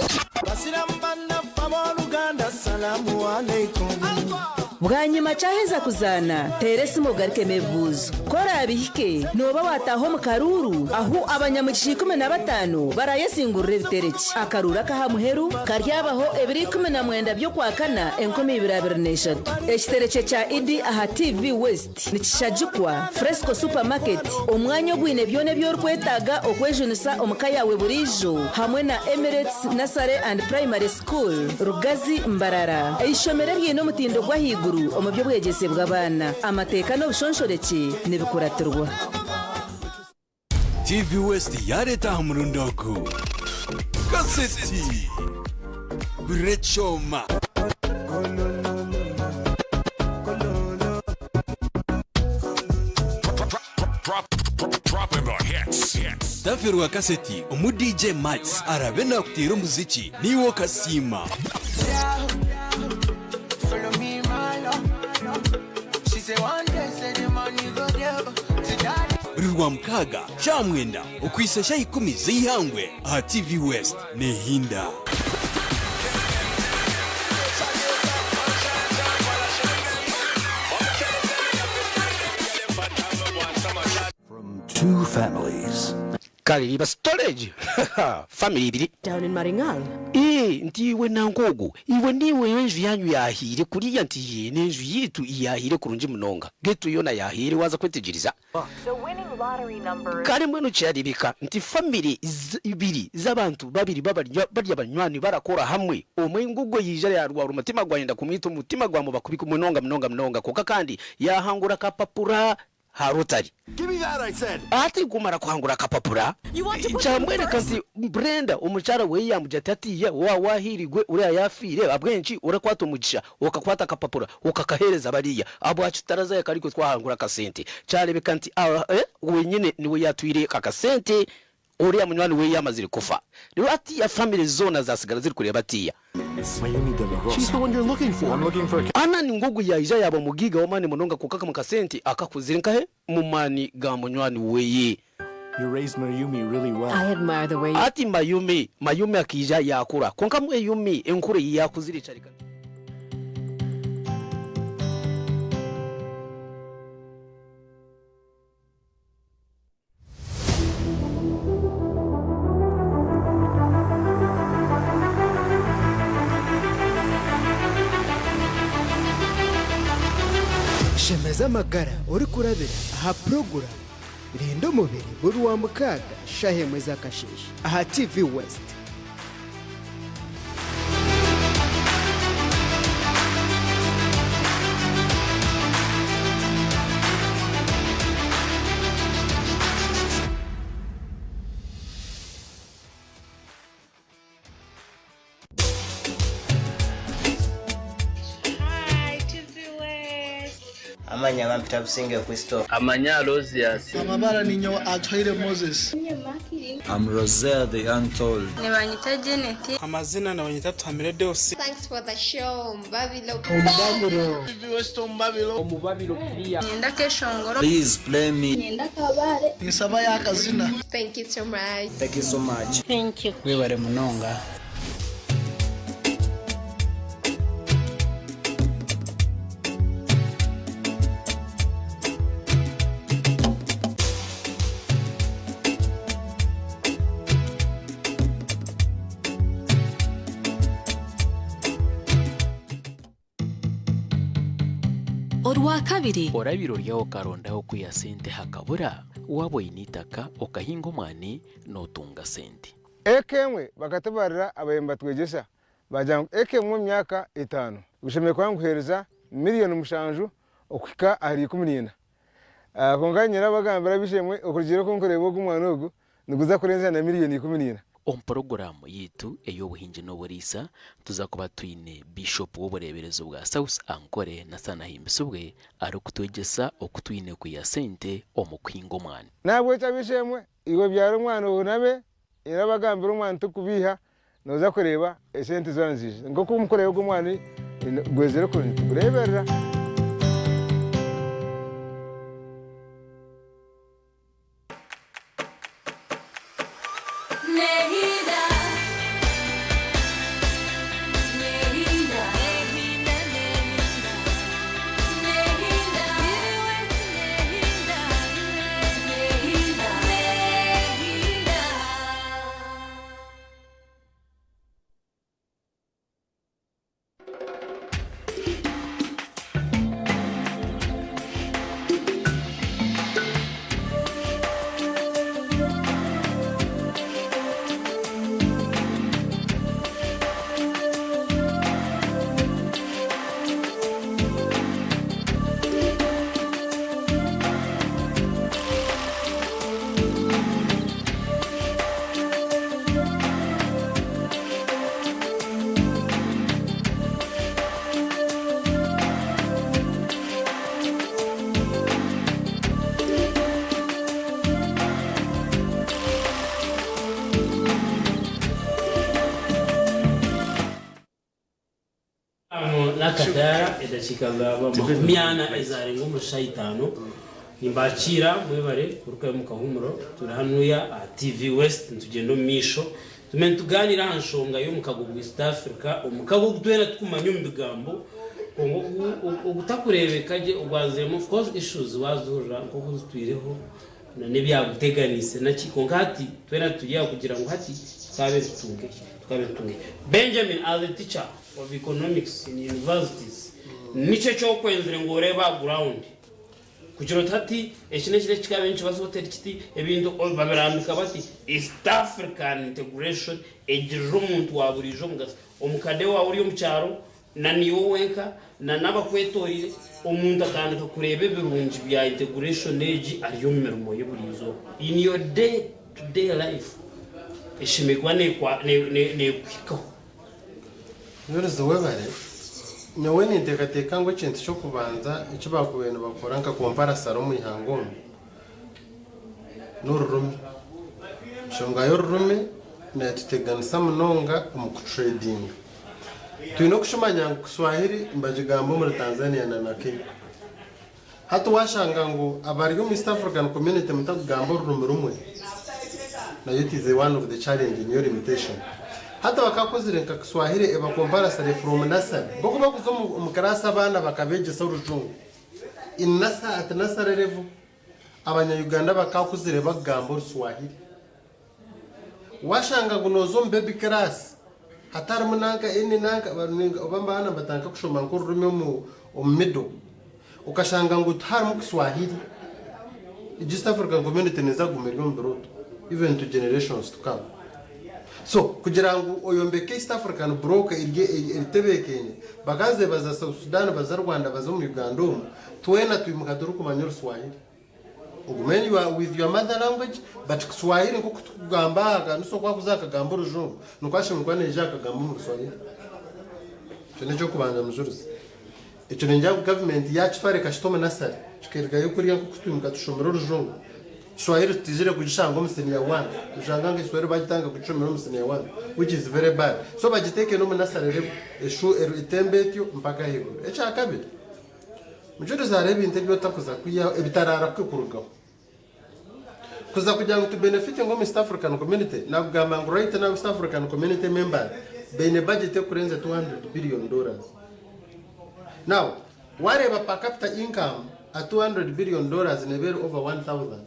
basiramu bannaffe ab'oluganda assalamu alaikum bwanyuma cyaheza kuzana teresi mugarike mebuzo kora abihike noba wataho mu karuru aho abanyamugishi 15 barayesingurira bitereki akarura kahamuheru karyabaho 2019 byo kwakana 2023 ekitereke cya idi aha TV West nikishajikwa Fresco Supermarket umwanya gwine byone byo rwetaga okwejunisa omukayawe burijo hamwe na Emirates Nursery and Primary School Rugazi Mbarara ishomere ryino mutindo gwa higuru omubyo bwegese bw'abana amateka no bushonshoreke nibikuratirwa TV West yareta hamurundoku kaseti Rechoma Daferwa kaseti umu DJ Max arabena kutira umuziki niwo kasima Gw'amahanga cyamwenda ukwisesha 10 zihangwe aha TV West nehinda From two families. Kaliba storage family ibiri down in Maringal. Ntiwe nangogo iwe niwe yenju yanyu yahire kuri yantiye nenju yitu iyahire kurunji munonga getu yona yahire waza kwetegeriza The winning lottery number kare mwenu cyaribika nti family ibiri z'abantu babiri barya banywani barakora hamwe omwe ngugo yijare yarwa umutima gwayenda kumwita umutima gwamu bakubika munonga koka kandi yahangura kapapura harutari. Give me that, I said. Ati kumara kuhangura kapapura. Chamwere kanzi Brenda umuchara we yamujatati ya wahirigwe uri yafire abwenci urakwata umugisha ukakwata kapapura ukakahereza bariya abo acutaraza yakariko twahangura kasente. Cyarebe kanti wenyine niwe yatwire kakasente uri munywani we yamazire kufa. Rero ati ya family zone zasigara ziri kureba atiya. She's the one you're looking for. I'm looking for. Ana ni ngugu ya ija yabo mugiga wamane munonga kukaka mukasenti akakuzirinka he mumani ga munywani weye. You raised Mayumi really well. I admire the way. Ati Mayumi akija yakura konka Mayumi enkure yakuziricharika. Shemeza magara uri kurabira aha program rindo mubiri gw'amahanga shahemwe zakashishi aha TV West. Amanya bampita businge Kristo. Amanya Rosias. Amabara ninyo Atwaire Moses. I'm Roselle the Untold. Nebanyita Janet. Amazina nabanyita Tamire Deus. Thanks for the show. Mbabilo. Ombabilo. Viwesto Mbabilo. Omubabilo clear. Nyenda keshongoro. Please play me. Nyenda kabare. Nisaba yakazina. Thank you so much. Thank you so much. Thank you. Webare munonga. Orwa kabiri orabiro ryaho karondaho kuya sente hakabura wabo initaka okahinga umwani notunga sente ekemwe bakatabarira abayemba twegesha bajya ekemwe myaka 5 gushemeye kwanguhereza miliyoni mushanju okwika ari 19 konganyira bagambira bishemwe okurigero ko nkorebo gumwana ogu niguza kurenza na miliyoni 19 Porogaramu yitu eyobuhinje n'oburisa tuzakuba twine bishop w'obureberezo bwa South Ankore na Sanahimbisubwe ari kutwegesa okutwine kuya sente omukwingo mwana nabwo cyabishemwe iwe byaro umwana unabe irabagambira umwana tukubiha noza kureba esente zanzije ngo kumkoreye gumwana gwezere ko kureberera n'Akadaara edakika zaba 40 ezarenga omusha 5 nimbakira mwebare kuruka mu kahumuro turi hanuya TV West ntugendo misho tumentuganira hanshonga yo mukago East Africa omukago gutwera tukumanya mbigambo ugutakurebeka je ugwazemo of course issues wazura nko kuzitwireho na nebyaguteganise nakiko ngati twera tugiye kugira ngo hati twabe tutunge Benjamin as a teacher of economics in universities niche cyo kwenzere ngo ureba ground kugira tati ekine kire kikabenshi basohotera kiti ebintu baberambika bati East African integration ejiro umuntu waburijo mugasa omukade wa uri mu cyaro na niwo wenka na nabakwetorire omuntu akandika kurebe birungi bya integration age ariyo mirimo y'uburizo in your day to day life eshimekwa ne kwiko nurizo webare nyawe nintekateka ngo kintu cyo kubanza icyo bakubena bakora nka komparasaro mu ihango n'ururumi shonga y'ururumi na tuteganisa munonga mu trading tuino kushimanya kuswahili mbajigambo muri Tanzania na Kenya hatu washanga ngo abari mu East African community mutagambo ururumi rumwe na it is one of the challenge in your limitation hata wakakozire nka Kiswahili eba comparison from nursery boko bakuzo mu karasa abana bakabeje sa urujungu in nasa at nursery level abanya Uganda bakakuzire bagambo Kiswahili washanga gunozo baby class hatari munanka eni nanka obambana batanka kushoma nkururumi mu middle ukashanga ngo utari mu Kiswahili East African community nizagumirwa mbiroto even to generations to come. So kugira ngo oyombeke East African broker iritebekenye bagaze baza South Sudan baza Rwanda baza mu Uganda twena tuyimuka duru kumanyura Swahili ugumeni with your mother language but Swahili nko kugamba kanuso kwa kuzaka gambo rujungu nukwashe mukwa neja kagambo mu Swahili cyane cyo kubanza mujurizi icyo ninja government yacu pare kashitoma nasari cykerga yo kuriya ko kutuyimuka tushomero rujungu Swahili tizire kujishanga museni ya 1 ujanga ngo Swahili bagitanga kuchomero museni ya 1 which is very bad so bagiteke no munasarere eshu itembetyo mpaka higo echa kabiri mujuri zarebe intebyo takuza kuya ebitarara kwikurugaho kuza kugira ngo to benefit ngo East African community nabugamba ngo right now East African community member bene budget kurenza $200 billion now wareba per capita income at $200 billion never over 1000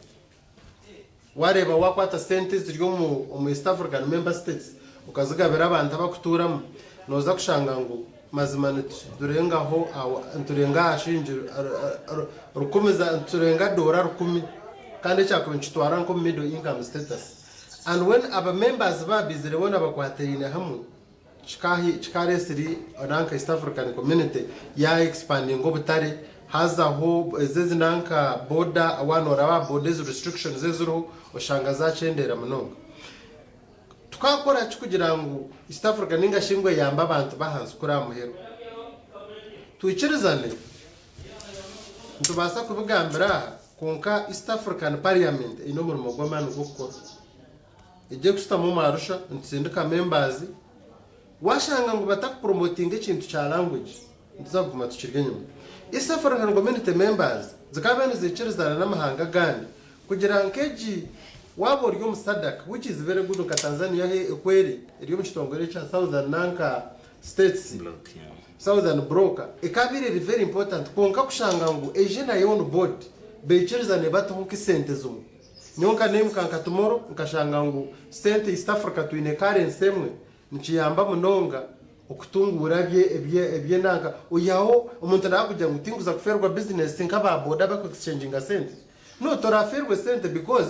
wareba wakwata sentes ryo mu East African member states ukazigabira abantu abakuturamo noza kushanga ngo mazimane turengaho turenga ashinjiro rukomeza turenga $10 kandi cyakwinchitwara nko middle income status and when aba members babizire bona bakwaterine hamwe chikaresiri onanka East African community ya expanding ngo butare hazaho zezinanka border one or aba borders restrictions zezuru oshanga zacendera munonga tukakora kugira ngo East Africa ningashingwe yamba abantu bahanze kuri amuhero tuichirizane ntubasa kubugambira konka East African Parliament ino muri mugomano gukora ije kusitamo marusha ntsinduka members washanga ngo batakupromoting ikintu cha language ntizaguma tukirye nyuma East African community members zikabene zichirizana n'amahanga gani kugira nkeji wabo ryo musadaka which is very good ka Tanzania he ekweri ryo mchitongore cha Southern Nanka states block Southern broker ekabire very important konka kushanga ngo ejena yon board bechirizane bato kisente zumu nyonka name kanka tomorrow nkashanga ngo sente East Africa tuine currency emwe nchiyamba munonga okutungura bye nanka uyaho umuntu nakujya ngutinguza kuferwa business nkaba boda bako exchanging sente no toraferwe sente because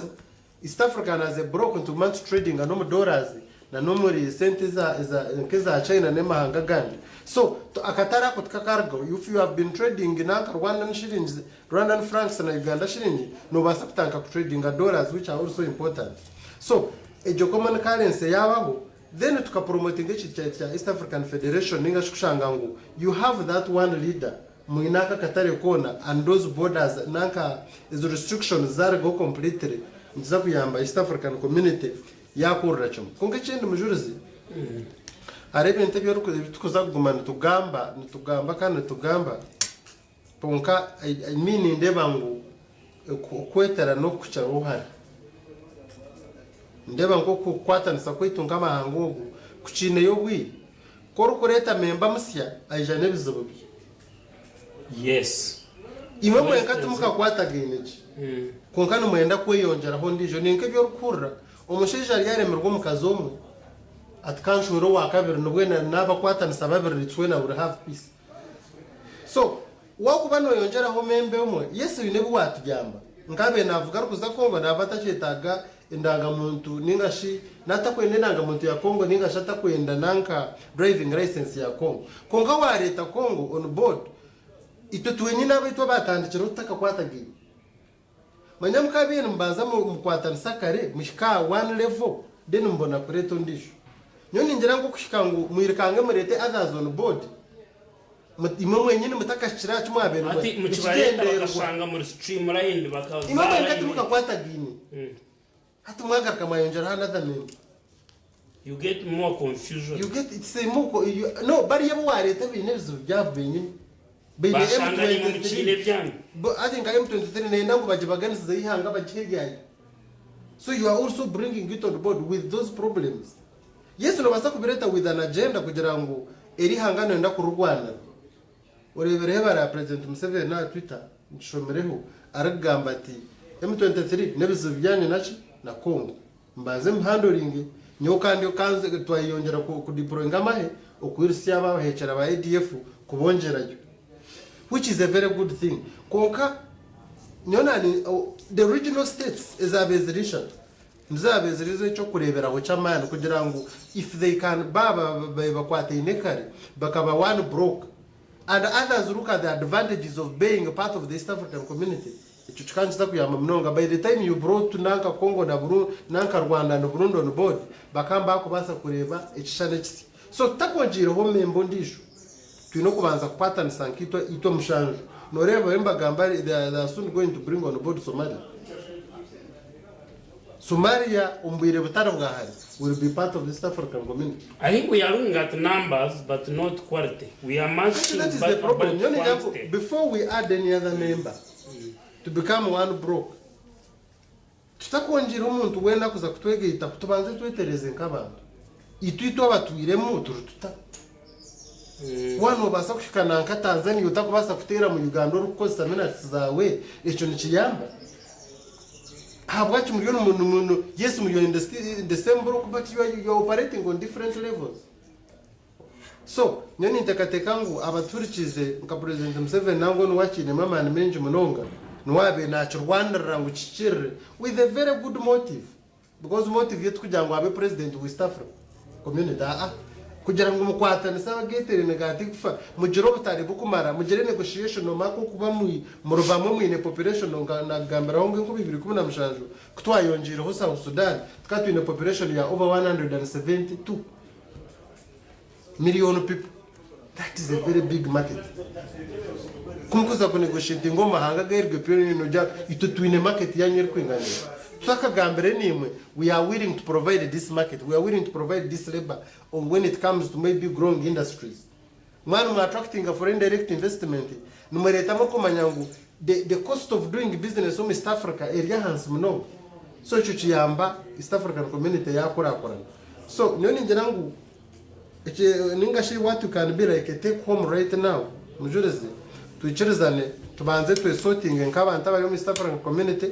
East Africa has a broken to month trading and no dollars na no muri sente za nkeza China nemahanga gandi so to akatara kutka cargo if you have been trading nanka Rwandan shillings Rwandan francs na Uganda shillings no basa kutanka trading dollars which are also important so ejo common currency yabaho then tukapromoting cha East African Federation ninga shushanga ngo you have that one leader muinaka katare kona and those borders nanka is restrictions zare go completely nzaku yamba East African community yakurra chum konke chende mujurizi hari ibintu byo tukuza kugumana tugamba kandi tugamba ponka mini ndeba ngo kwetera no kucara uhari ndeba ngo kwatanisa kwitunga amahango kucine yo wi korukoreta memba musya ayijane bizobo yes imwe mwenka tumuka kwatageneje konkano mwenda kweyongera ho ndijo ninke byo rukurra umushije ari yaremerwa mu kazomwe atkanshuro wa kabiri nubwe naba kwatanisa babiri litwena uri half piece so wakuba no yongera ho membe umwe yesu binebu watujyamba ngabe navuga rukuza Kongo nabata cyetaga indangamuntu ningashi natakwenda indangamuntu ya Kongo ningashi atakwenda nanka driving license ya Kongo konga wa leta Kongo on board ito twenye nabitwa batandikira utaka kwatagiye manyamukabiri mbanza mu kwatanisa kare mushika one level then mbona kureto ndisho nyoni ngira ngo kushika ngo muirikange murete others on board imwe mwenyine mutakashira cyumwabere ati mukibarenda bakashanga muri streamline bakaza imwe mwenka tumuka kwatagini ati mwagaraka mayongera another name you get more confusion you get it's a more no bari yabo wareta binezo byavuye bashanga ni mu kile byane I think I am 23 nenda ngo baje baganiza ihanga bakihegaye so you are also bringing it on board with those problems yes no basa kubireta with an agenda kugira ngo eri hangano nenda kurugwana urebere bara president Museveni na Twitter nshomereho aragamba ati M23 nebizo byane naci na Kongo mbaze mhandling nyo kandi kanze twayongera ku deploy ngamahe okwirisi aba hecera ba ADF kubongerayo which is a very good thing konka nyonani the regional states is a resolution nzabezerizo cyo kurebera ho chamana kugira ngo if they can baba bakwate inekare bakaba one block and others look at the advantages of being a part of the East African community icho chikanza kuyama mnonga by the time you brought to nanka Congo na Burundi nanka Rwanda na Burundi on board bakamba kubasa kureba ekishane kisi so takonjira ho membo ndisho twino kubanza kupatana sankito ito mushanjo noreba embagamba they are soon going to bring on board Somalia umbire butaro bwahari will be part of the East African community. I think we are looking at numbers but not quality. We are matching that is the problem. Before we add any other member to become one block, tutakonjira umuntu wenda kuza kutwegeta kutubanze twetereze nk'abantu itwito batwiremo turututa wano basa kushikana nka Tanzania utakubasa kutera mu Uganda uko minutes zawe echo nikiyamba ahabwa kimuriyo umuntu yes muri in the same block but you are operating on different levels so nyoni ntakateka ngo abaturikize nka president Museveni nango nwakine mama ni menje munonga nwabe nacho Rwanda rangu chichire with a very good motive because motive yetu kugira ngo abe president of East Africa community kugira ngo mukwatane sawa getere negative fa mujiro butari bukumara mugire negotiation no mako kuba mu ruvamo mu ine population na gambara honge ko 2017 kutwayonjira ho South Sudan tukatu ine population ya over 172 million people. That is a very big market. Kumukuza ku negotiate ngo mahanga gairwe pyo no ja itutwine market yanyere kwinganira. Tukagambere nimwe we are willing to provide this market, we are willing to provide this labor on when it comes to maybe growing industries. Mwana attracting a foreign direct investment numereta mo kumanyangu the cost of doing business in East Africa area hands mno. So chuchiyamba East African community yakora akora. So nyoni ngirangu ningashi what you can be like take home right now Mujurizi tuichirizane tubanze sorting nk'abantu bari mu East African community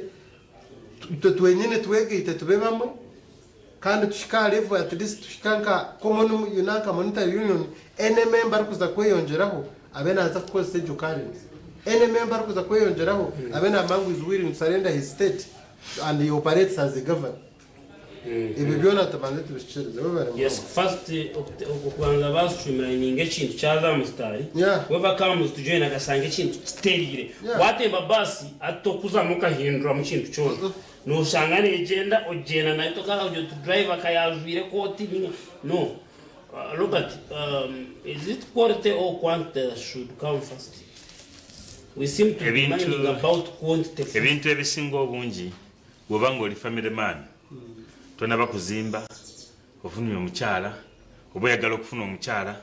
twenyine twegite tubebamo kandi tushika level at least tushikanka common unanka monetary union any member kuza kweyongeraho abenaza ko stage currency any member kuza kweyongeraho abena mangu is willing to surrender his state and he operates as a governor. Yes, first okubanza basitreamlining ekintu kyaza mustari whoever comes to join agasanga ekintu kiterire watemba basi atokuza mukahindura mu kintu cyose nushanga negenda ogena nayo toka ujyo to drive akayajwire koti no look at is it quality or quantity that should come first? We seem to be minding about quantity. Ebintu ebisinga obungi bwoba ng'oli family man tona bakuzimba ofunye omukyala oba oyagala okufuna omukyala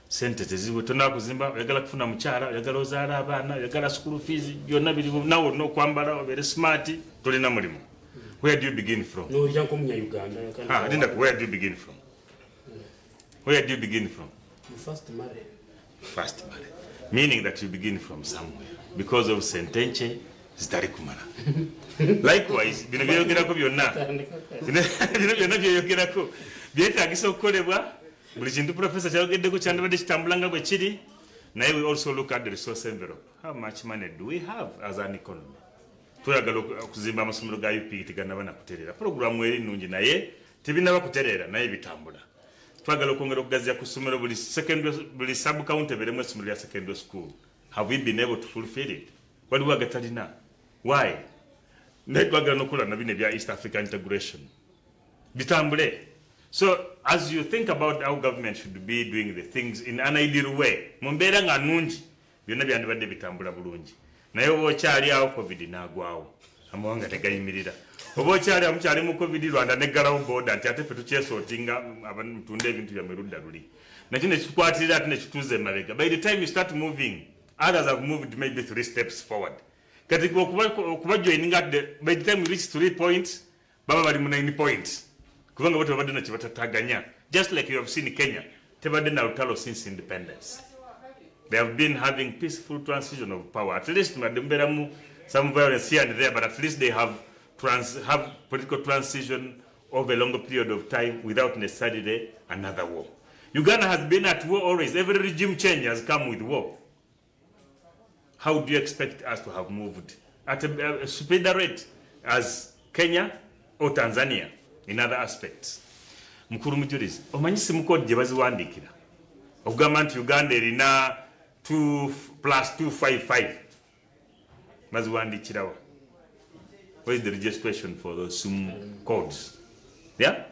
sente teziwe tonna kuzimba oyagala kufuna mukyala oyagala ozaala abaana oyagala school fees byonna biriwo nawe olina okwambala obeere smart tolina mulimu. Where do you begin from? No, you come from Uganda. Where do you begin from? Where do you begin from? You first marry. First marry. Meaning that you begin from somewhere. Because of sentenche zitali kumala. Likewise, bino byogerako byonna. Bino byonna byogerako. Byetaagisa okukolebwa buli kintu professor kyayogeddeko kyandibadde kitambulanga bwe kiri. Naye we also look at the resource envelope. How much money do we have as an economy? Tuyagala okuzimba amasomero ga UP tigannaba nakuterera. Programu eri nnungi naye tebinaba kuterera naye bitambula. Twagala okwongera okugaziya ku ssomero buli sub county ebeeremu essomero lya secondary school. Have we been able to fulfill it? Waliwo agatalina. Why? Naye twagala n'okukola na bino ebya East African integration. Bitambule. So as you think about how government should be doing the things in an ideal way, mu mbeera nga nnungi byonna byandibadde bitambula bulungi. Naye oba okyali awo covid n'agwawo amawanga tegayimirira. Oba okyali awo mukyali mu covid Rwanda neggalawo boda nti ate ffe tukyesootinga tunda ebintu byammwe ludda luli. Nakyo ne kikwatirira ate ne kituuza emabega. By the time you start moving, others have moved maybe 3 steps forward. Kati okuba joining at by the time you reach 3 points, baba bali mu 9 points. Kubanga bote babadde na kibatataganya. Just like you have seen Kenya, tebadde na lutalo since independence. They have been having peaceful transition of power. At least some violence here and there, but at least they have political transition over a longer period of time without necessarily another war. Uganda has been at war always. Every regime change has come with war. How do you expect us to have moved at a superior rate as Kenya or Tanzania in other aspects? Mukuru Mujurizi, omanyi simu code gye baziwandiikira okugamba nti Uganda erina 2+255 baziwandiikirawa. What is the registration for those SIM codes? Yeah?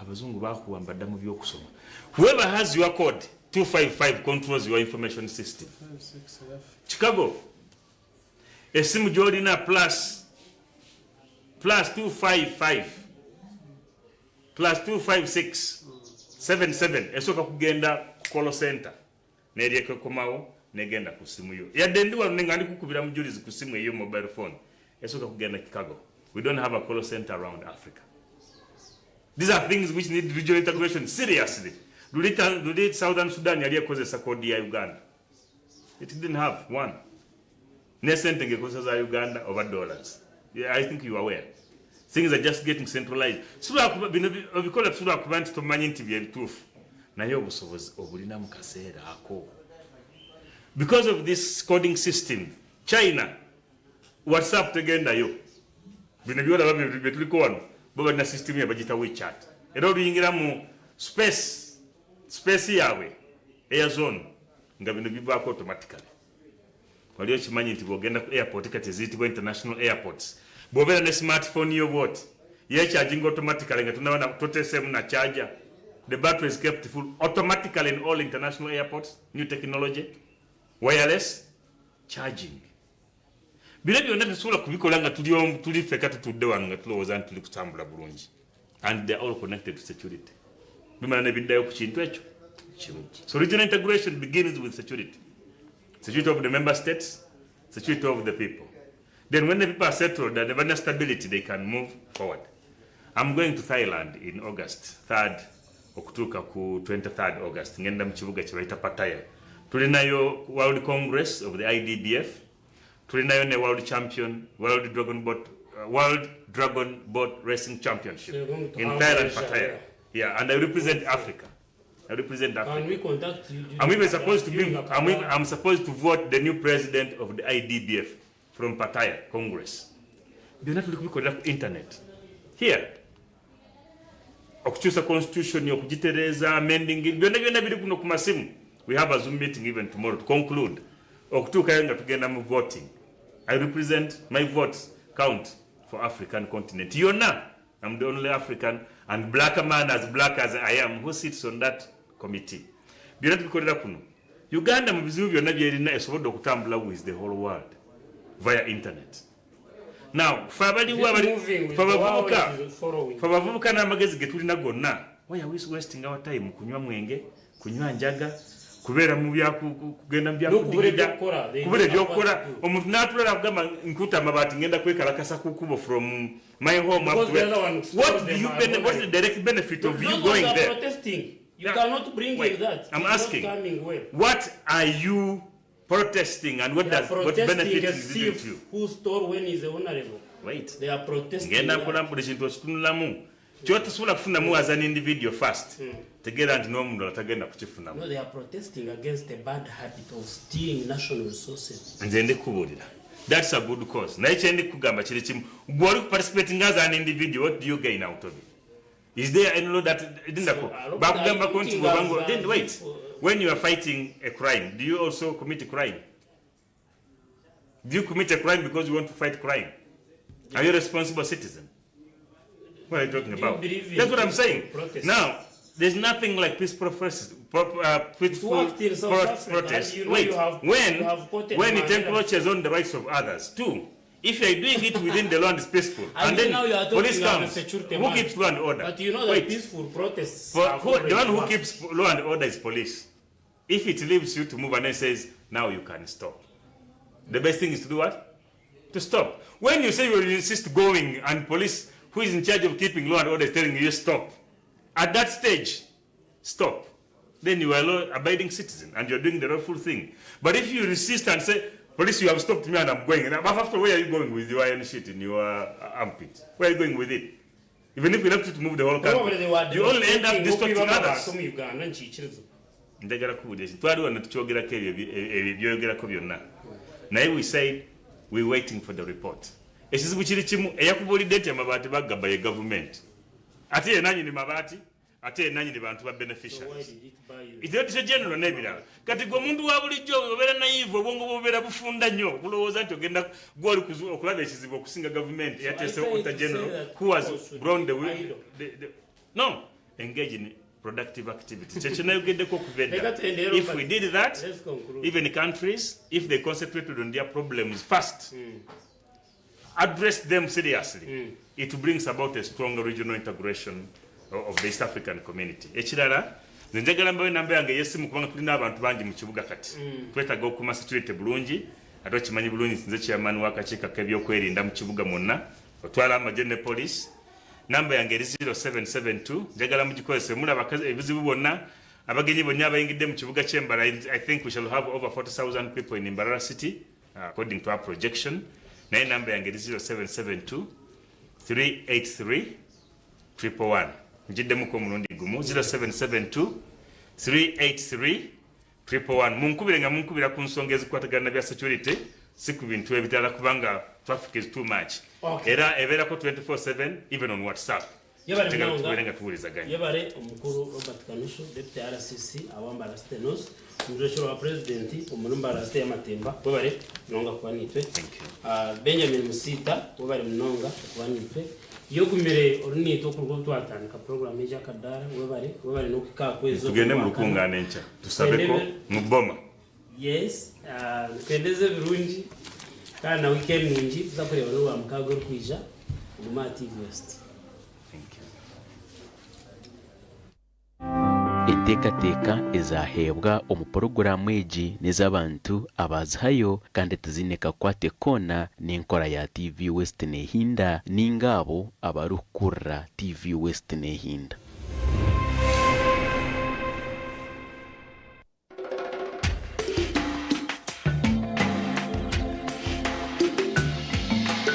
Abazungu bakuwamba dda mu by'okusoma. Whoever has your code 255 controls your information system. Chicago, esimu gy'olina +255 +256 77 esooka kugenda ku call center n'eryekokomawo negenda ku simu yo. Yadde ndi wano nga ndi kukubira Mujurizi ku simu eyo mobile phone esooka kugenda Chicago. We don't have a call center around Africa. These are things which need regional integration seriously. Luli Southern Sudan yali ekozesa kodi ya Uganda. It didn't have one. Nesente ngekozesa za Uganda over dollars. Yeah, I think you are aware. Things are just getting centralized. Obikola tusula kuba nti tomanyi nti byebituufu. Naye obusobozi obulina mu kaseera ako. Because of this coding system, China, WhatsApp tegendayo. Bino byolaba byetuliko wano. Bo balina system ya bagita WeChat. Era oluyingira mu space yawe air zone nga bino bivaako automatically. Waliyo kimanyi nti bwogenda ku airport kati ziyitibwa international airports. Bw'obeera ne smartphone yo bwoti yekyaging automatically nga tunabona toteseemu na charger. The battery is kept full automatically in all international airports. New technology, wireless charging. Bino byonna tetusobola kubikola nga tuli feka tutudde wano nga tulowooza nti tuli kutambula bulungi. And they are all connected to security. Bimala ne biddayo ku kintu ekyo kimu. So regional integration begins with security. Security of the member states, security of the people. Then when the people are settled and have stability, they can move forward. I'm going to Thailand in August 3rd, okutuuka ku 23rd August. Ngenda mu kibuga kye bayita Pattaya. Tulinayo World Congress of the IDBF. Tulinayo ne World Dragon Boat Racing Championship in Thailand, Pattaya. Yeah, and I represent Africa. And we contact you. I'm supposed to vote the new president of the IDBF from Pattaya Congress. Byonna tuli kubikolera ku internet. Here. Okukyusa constitution okugitereza amending byonna biri kuno ku masimu. We have a Zoom meeting even tomorrow to conclude. Okutuukayo nga tugenda mu voting. I represent my votes count for African continent. Yonna, I'm the only African and black man as black as I am who sits on that committee. Byonna tubikolera kuno. Uganda mu bizibu byonna byerina esobodde okutambula with the whole world via internet. Now, fabavubuka n'amagezi ge tulina gonna why are we wasting our time kunywa mwenge kunywa njaga kubera mu bya kugenda mu bya kudigida kubera byokora omuntu natulera kugamba nkuta amabati ngenda kwekalakasa kukubo from my home up to what do you what's the direct benefit of you going there protesting you cannot bring in that I'm asking what are you protesting and what benefit is it to you who store when is honorable wait they are protesting ngenda kulambula kintu kitunulamu Chota sula kufuna mu as an individual first. Tegera ndi no mundu atagenda kukifuna mu. No, they are protesting against the bad habit of stealing national resources. Nzende kubulira. That's a good cause. Na ichendi kugamba kiri kimu. Gwali participating as an individual, what do you gain out of it? Is there any law that didn't go? Bakugamba konti gobango. Then wait. When you are fighting a crime, do you also commit a crime? Do you commit a crime because you want to fight crime? Are you a responsible citizen? What are you talking about? That's what I'm saying. Protest. Now, there's nothing like peaceful protests. Wait, when it encroaches on the rights of others, too. If you're doing it within the land is peaceful, and then police comes, who keeps law and order? But you know that peaceful protests. The one who keeps law and order is police. If it leaves you to move and then says, now you can stop. The best thing is to do what? To stop. When you say you will insist going and police who is in charge of keeping law and order is telling you stop. At that stage, stop. Then you are a law-abiding citizen and you're doing the rightful thing. But if you resist and say, police, you have stopped me and I'm going. And after, where are you going with your iron shit in your armpit? Where are you going with it? Even if we left you to move the whole country, you only end up distracting others. Now we said, we're waiting for the report. Ekisibu kiri kimu eyakubulidde nti amabati bagamba ye government ate ye nanyi ni mabati ate ye nanyi ni bantu ba beneficiaries it's a general nebira kati gwe mundu wa bulijjo obera naive obwongo bobera bufunda nnyo bulowooza nti ogenda gwali okulaba ekizibu okusinga government eyatese ota general who has grown the no engage in productive activity kyekinayogeddeko okuveda if we did that even countries if they concentrated on their problems first address them seriously, it brings about a stronger regional integration of the East African community. Echirala, njagala mbawe namba yange yesimu kubanga tulina abantu bangi mu kibuga kati. Twetaaga okuma security bulungi, ate kimanyi bulungi nze chairman w'akakiiko k'ebyokwerinda mu kibuga mwonna. Otwala amagye police. Namba yange 0772, njagala mugikozese mulaba ebizibu byonna abagenyi bonna abayingidde mu kibuga ky'Embala. I think we shall have over 40,000 people in Mbarara City, according to our projection. Naye namba yange 0772 383 111. Njiddemu mulundi gumu 0772 383 111. Munkubira ku nsonga ezikwatagana bya security si ku bintu ebitala kubanga traffic is too much. Era ebeerako 24/7 even on WhatsApp. Yebare omukuru Robert Kanusu deputy RCC awambara City North mujeshoro wa president omulumbara City Matemba webare nonga kwanitwe Benjamin Musiita webare mnonga kwanitwe yokumire orunito kurwo twatandika program ya Akadaara webare no kukakwezo tugende mu rukungane ncha tusabeko mu boma yes twendeze birungi kana weekend nyingi tuzakureba no ahamukago kwija mu TV West. Enteekateeka ezahebwa omu poroguramu egi n'ez'abantu abazihayo kandi tiziine kakwate koona n'enkora ya TV West nehinda ninga abo abarikukurra TV West nehinda.